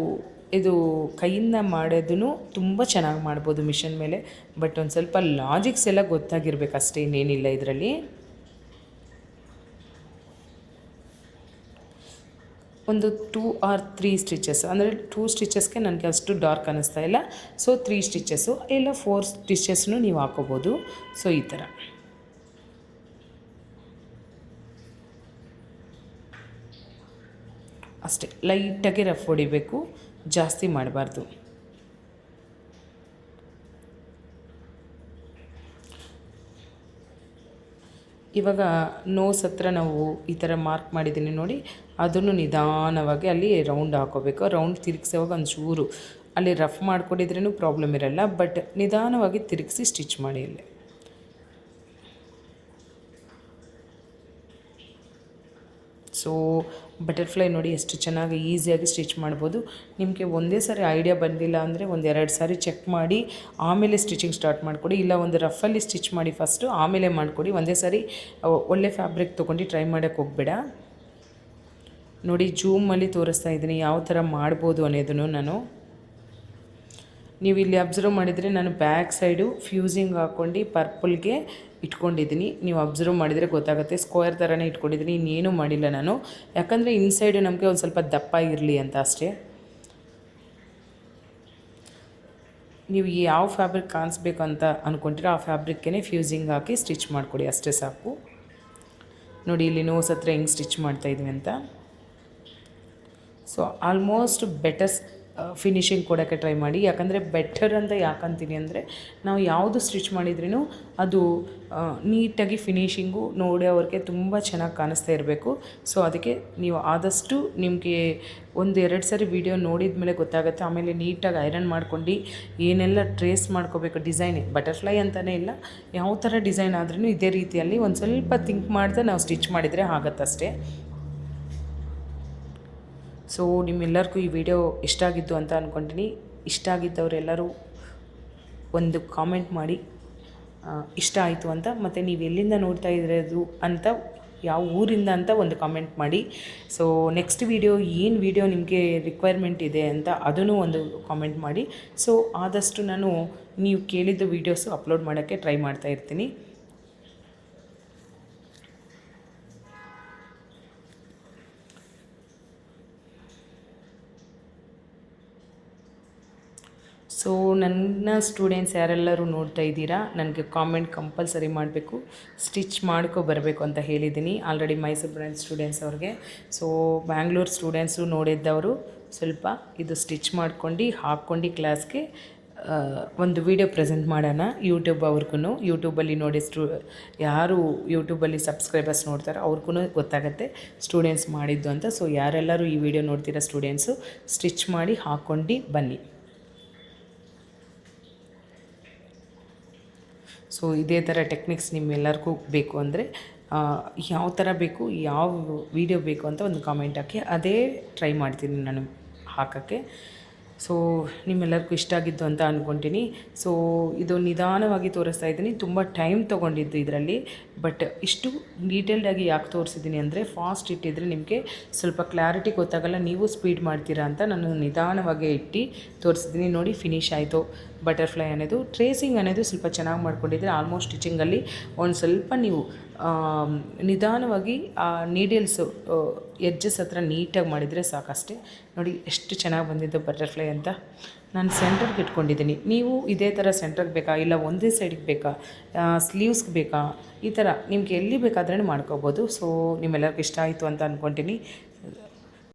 ಇದು ಕೈಯಿಂದ ಮಾಡೋದೂ ತುಂಬ ಚೆನ್ನಾಗಿ ಮಾಡ್ಬೋದು ಮಿಷನ್ ಮೇಲೆ, ಬಟ್ ಒಂದು ಸ್ವಲ್ಪ ಲಾಜಿಕ್ಸ್ ಎಲ್ಲ ಗೊತ್ತಾಗಿರ್ಬೇಕು ಅಷ್ಟೇ, ಇನ್ನೇನಿಲ್ಲ ಇದರಲ್ಲಿ. ಒಂದು 2 or 3 ಸ್ಟಿಚಸ್, ಅಂದರೆ 2 ಸ್ಟಿಚಸ್ಗೆ ನನಗೆ ಅಷ್ಟು ಡಾರ್ಕ್ ಅನ್ನಿಸ್ತಾ ಇಲ್ಲ, ಸೊ 3 ಸ್ಟಿಚಸ್ಸು ಇಲ್ಲ 4 ಸ್ಟಿಚಸ್ನು ನೀವು ಹಾಕೋಬೋದು. ಸೊ ಈ ಥರ ಅಷ್ಟೇ, ಲೈಟಾಗಿ ರಫ್ ಹೊಡಿಬೇಕು, ಜಾಸ್ತಿ ಮಾಡಬಾರ್ದು. ಇವಾಗ ನೋಸ್ ಹತ್ರ ನಾವು ಈ ಥರ ಮಾರ್ಕ್ ಮಾಡಿದ್ದೀನಿ ನೋಡಿ, ಅದನ್ನು ನಿಧಾನವಾಗಿ ಅಲ್ಲಿ ರೌಂಡ್ ಹಾಕೋಬೇಕು. ರೌಂಡ್ ತಿರುಗಿಸೋವಾಗ ಒಂಚೂರು ಅಲ್ಲಿ ರಫ್ ಮಾಡ್ಕೊಂಡಿದ್ರೂ ಪ್ರಾಬ್ಲಮ್ ಇರಲ್ಲ, ಬಟ್ ನಿಧಾನವಾಗಿ ತಿರುಗಿಸಿ ಸ್ಟಿಚ್ ಮಾಡಿ ಇಲ್ಲಿ. ಸೊ ಬಟರ್ಫ್ಲೈ ನೋಡಿ ಎಷ್ಟು ಚೆನ್ನಾಗಿ ಈಸಿಯಾಗಿ ಸ್ಟಿಚ್ ಮಾಡ್ಬೋದು. ನಿಮಗೆ ಒಂದೇ ಸಾರಿ ಐಡಿಯಾ ಬಂದಿಲ್ಲ ಅಂದರೆ 1-2 ಸಾರಿ ಚೆಕ್ ಮಾಡಿ ಆಮೇಲೆ ಸ್ಟಿಚಿಂಗ್ ಸ್ಟಾರ್ಟ್ ಮಾಡಿಕೊಡಿ, ಇಲ್ಲ ಒಂದು ರಫಲ್ಲಿ ಸ್ಟಿಚ್ ಮಾಡಿ ಫಸ್ಟು ಆಮೇಲೆ ಮಾಡಿಕೊಡಿ. ಒಂದೇ ಸಾರಿ ಒಳ್ಳೆ ಫ್ಯಾಬ್ರಿಕ್ ತೊಗೊಂಡು ಟ್ರೈ ಮಾಡೋಕ್ಕೆ ಹೋಗಬೇಡ. ನೋಡಿ ಜೂಮಲ್ಲಿ ತೋರಿಸ್ತಾ ಇದ್ದೀನಿ ಯಾವ ಥರ ಮಾಡ್ಬೋದು ಅನ್ನೋದನ್ನು ನಾನು. ನೀವು ಇಲ್ಲಿ ಅಬ್ಸರ್ವ್ ಮಾಡಿದರೆ ನಾನು ಬ್ಯಾಕ್ ಸೈಡು ಫ್ಯೂಸಿಂಗ್ ಹಾಕ್ಕೊಂಡು ಪರ್ಪಲ್ಗೆ ಇಟ್ಕೊಂಡಿದ್ದೀನಿ. ನೀವು ಅಬ್ಸರ್ವ್ ಮಾಡಿದರೆ ಗೊತ್ತಾಗುತ್ತೆ, ಸ್ಕ್ವೇರ್ ಥರನೇ ಇಟ್ಕೊಂಡಿದ್ದೀನಿ, ಇನ್ನೇನು ಮಾಡಿಲ್ಲ ನಾನು, ಯಾಕಂದರೆ ಇನ್ಸೈಡು ನಮಗೆ ಒಂದು ಸ್ವಲ್ಪ ದಪ್ಪ ಇರಲಿ ಅಂತ ಅಷ್ಟೇ. ನೀವು ಯಾವ ಫ್ಯಾಬ್ರಿಕ್ ಕಾಣಿಸ್ಬೇಕು ಅಂತ ಅಂದ್ಕೊಂತೀರೋ ಆ ಫ್ಯಾಬ್ರಿಕ್ಕೇ ಫ್ಯೂಸಿಂಗ್ ಹಾಕಿ ಸ್ಟಿಚ್ ಮಾಡಿಕೊಡಿ, ಅಷ್ಟೇ ಸಾಕು. ನೋಡಿ ಇಲ್ಲಿ ನೋಸ್ ಹತ್ರ ಹೆಂಗೆ ಸ್ಟಿಚ್ ಮಾಡ್ತಾಯಿದ್ವಿ ಅಂತ. ಸೊ ಆಲ್ಮೋಸ್ಟ್ ಬೆಟರ್ ಫಿನಿಷಿಂಗ್ ಕೊಡೋಕ್ಕೆ ಟ್ರೈ ಮಾಡಿ. ಯಾಕಂದರೆ ಬೆಟರ್ ಅಂತ ಯಾಕಂತೀನಿ ಅಂದರೆ, ನಾವು ಯಾವುದು ಸ್ಟಿಚ್ ಮಾಡಿದ್ರೂ ಅದು ನೀಟಾಗಿ ಫಿನಿಷಿಂಗು ನೋಡಿ ಅವ್ರಿಗೆ ತುಂಬ ಚೆನ್ನಾಗಿ ಕಾಣಿಸ್ತಾ ಇರಬೇಕು. ಸೊ ಅದಕ್ಕೆ ನೀವು ಆದಷ್ಟು ನಿಮಗೆ 1-2 ಸಾರಿ ವೀಡಿಯೋ ನೋಡಿದ ಮೇಲೆ ಗೊತ್ತಾಗುತ್ತೆ. ಆಮೇಲೆ ನೀಟಾಗಿ ಐರನ್ ಮಾಡ್ಕೊಂಡು ಏನೆಲ್ಲ ಟ್ರೇಸ್ ಮಾಡ್ಕೋಬೇಕು, ಡಿಸೈನ್ ಬಟರ್ಫ್ಲೈ ಅಂತಲೇ ಇಲ್ಲ, ಯಾವ ಥರ ಡಿಸೈನ್ ಆದ್ರೂ ಇದೇ ರೀತಿಯಲ್ಲಿ ಒಂದು ಸ್ವಲ್ಪ ಥಿಂಕ್ ಮಾಡಿದೆ ನಾವು ಸ್ಟಿಚ್ ಮಾಡಿದರೆ ಆಗುತ್ತಷ್ಟೇ. ಸೊ ನಿಮ್ಮೆಲ್ಲರಿಗೂ ಈ ವಿಡಿಯೋ ಇಷ್ಟ ಆಗಿದ್ದು ಅಂತ ಅಂದ್ಕೊತೀನಿ. ಇಷ್ಟ ಆಗಿದ್ದವರೆಲ್ಲರೂ ಒಂದು ಕಾಮೆಂಟ್ ಮಾಡಿ ಇಷ್ಟ ಆಯಿತು ಅಂತ, ಮತ್ತು ನೀವು ಎಲ್ಲಿಂದ ನೋಡ್ತಾ ಇರೋದು ಅಂತ, ಯಾವ ಊರಿಂದ ಅಂತ ಒಂದು ಕಾಮೆಂಟ್ ಮಾಡಿ. ಸೊ ನೆಕ್ಸ್ಟ್ ವಿಡಿಯೋ ಏನು ವಿಡಿಯೋ ನಿಮಗೆ ರಿಕ್ವೈರ್ಮೆಂಟ್ ಇದೆ ಅಂತ ಅದನ್ನು ಒಂದು ಕಾಮೆಂಟ್ ಮಾಡಿ. ಸೊ ಆದಷ್ಟು ನಾನು ನೀವು ಕೇಳಿದ್ದು ವೀಡಿಯೋಸು ಅಪ್ಲೋಡ್ ಮಾಡೋಕ್ಕೆ ಟ್ರೈ ಮಾಡ್ತಾಯಿರ್ತೀನಿ. ಸೊ ನನ್ನ ಸ್ಟೂಡೆಂಟ್ಸ್ ಯಾರೆಲ್ಲರೂ ನೋಡ್ತಾ ಇದ್ದೀರಾ, ನನಗೆ ಕಾಮೆಂಟ್ ಕಂಪಲ್ಸರಿ ಮಾಡಬೇಕು, ಸ್ಟಿಚ್ ಬರಬೇಕು ಅಂತ ಹೇಳಿದ್ದೀನಿ ಆಲ್ರೆಡಿ ಮೈಸೂರು ಬ್ರಾಂಚ್ ಸ್ಟೂಡೆಂಟ್ಸ್ ಅವ್ರಿಗೆ. ಸೊ ಬ್ಯಾಂಗ್ಳೂರು ಸ್ಟೂಡೆಂಟ್ಸು ನೋಡಿದ್ದವರು ಸ್ವಲ್ಪ ಇದು ಸ್ಟಿಚ್ ಮಾಡ್ಕೊಂಡು ಹಾಕ್ಕೊಂಡು ಕ್ಲಾಸ್ಗೆ ಒಂದು ವಿಡಿಯೋ ಪ್ರೆಸೆಂಟ್ ಮಾಡೋಣ ಯೂಟ್ಯೂಬ್ ಅವ್ರಿಗೂ. ಯೂಟ್ಯೂಬಲ್ಲಿ ನೋಡಿ ಯಾರು ಯೂಟ್ಯೂಬಲ್ಲಿ ಸಬ್ಸ್ಕ್ರೈಬರ್ಸ್ ನೋಡ್ತಾರೋ ಅವ್ರಿಗೂ ಗೊತ್ತಾಗುತ್ತೆ ಸ್ಟೂಡೆಂಟ್ಸ್ ಮಾಡಿದ್ದು ಅಂತ. ಸೊ ಯಾರೆಲ್ಲರೂ ಈ ವಿಡಿಯೋ ನೋಡ್ತೀರಾ ಸ್ಟೂಡೆಂಟ್ಸು, ಸ್ಟಿಚ್ ಮಾಡಿ ಹಾಕ್ಕೊಂಡು ಬನ್ನಿ. ಸೊ ಇದೇ ಥರ ಟೆಕ್ನಿಕ್ಸ್ ನಿಮ್ಮೆಲ್ಲರಿಗೂ ಬೇಕು ಅಂದರೆ ಯಾವ ಥರ ಬೇಕು, ಯಾವ ವಿಡಿಯೋ ಬೇಕು ಅಂತ ಒಂದು ಕಾಮೆಂಟ್ ಹಾಕಿ, ಅದೇ ಟ್ರೈ ಮಾಡ್ತೀನಿ ನಾನು ಹಾಕೋಕ್ಕೆ. ಸೊ ನಿಮ್ಮೆಲ್ಲರಿಗೂ ಇಷ್ಟ ಆಗಿದ್ದು ಅಂತ ಅಂದ್ಕೊತೀನಿ. ಸೊ ಇದು ನಿಧಾನವಾಗಿ ತೋರಿಸ್ತಾ ಇದ್ದೀನಿ, ತುಂಬ ಟೈಮ್ ತೊಗೊಂಡಿದ್ದು ಇದರಲ್ಲಿ. ಬಟ್ ಇಷ್ಟು ಡೀಟೇಲ್ಡಾಗಿ ಯಾಕೆ ತೋರಿಸಿದ್ದೀನಿ ಅಂದರೆ, ಫಾಸ್ಟ್ ಇಟ್ಟಿದ್ರೆ ನಿಮಗೆ ಸ್ವಲ್ಪ ಕ್ಲಾರಿಟಿ ಗೊತ್ತಾಗಲ್ಲ, ನೀವು ಸ್ಪೀಡ್ ಮಾಡ್ತೀರಾ ಅಂತ ನಾನು ನಿಧಾನವಾಗಿ ಇಟ್ಟು ತೋರಿಸಿದ್ದೀನಿ. ನೋಡಿ ಫಿನಿಶ್ ಆಯಿತು. ಬಟರ್ಫ್ಲೈ ಅನ್ನೋದು ಟ್ರೇಸಿಂಗ್ ಅನ್ನೋದು ಸ್ವಲ್ಪ ಚೆನ್ನಾಗಿ ಮಾಡ್ಕೊಂಡಿದ್ರೆ ಆಲ್ಮೋಸ್ಟ್ ಸ್ಟಿಚಿಂಗಲ್ಲಿ ಒಂದು ಸ್ವಲ್ಪ ನೀವು ನಿಧಾನವಾಗಿ ಆ ನೀಡಲ್ಸು ಎಡ್ಜಸ್ ಹತ್ರ ನೀಟಾಗಿ ಮಾಡಿದರೆ ಸಾಕಷ್ಟೇ. ನೋಡಿ ಎಷ್ಟು ಚೆನ್ನಾಗಿ ಬಂದಿದ್ದು ಬಟರ್ಫ್ಲೈ ಅಂತ. ನಾನು ಸೆಂಟ್ರಿಗೆ ಇಟ್ಕೊಂಡಿದ್ದೀನಿ, ನೀವು ಇದೇ ಥರ ಸೆಂಟ್ರಿಗೆ ಬೇಕಾ, ಇಲ್ಲ ಒಂದೇ ಸೈಡಿಗೆ ಬೇಕಾ, ಸ್ಲೀವ್ಸ್ಗೆ ಬೇಕಾ, ಈ ಥರ ನಿಮ್ಗೆ ಎಲ್ಲಿ ಬೇಕಾದ್ರೂ ಮಾಡ್ಕೋಬೋದು. ಸೊ ನಿಮ್ಮೆಲ್ಲರಿಗೂ ಇಷ್ಟ ಆಯಿತು ಅಂತ ಅಂದ್ಕೊತೀನಿ.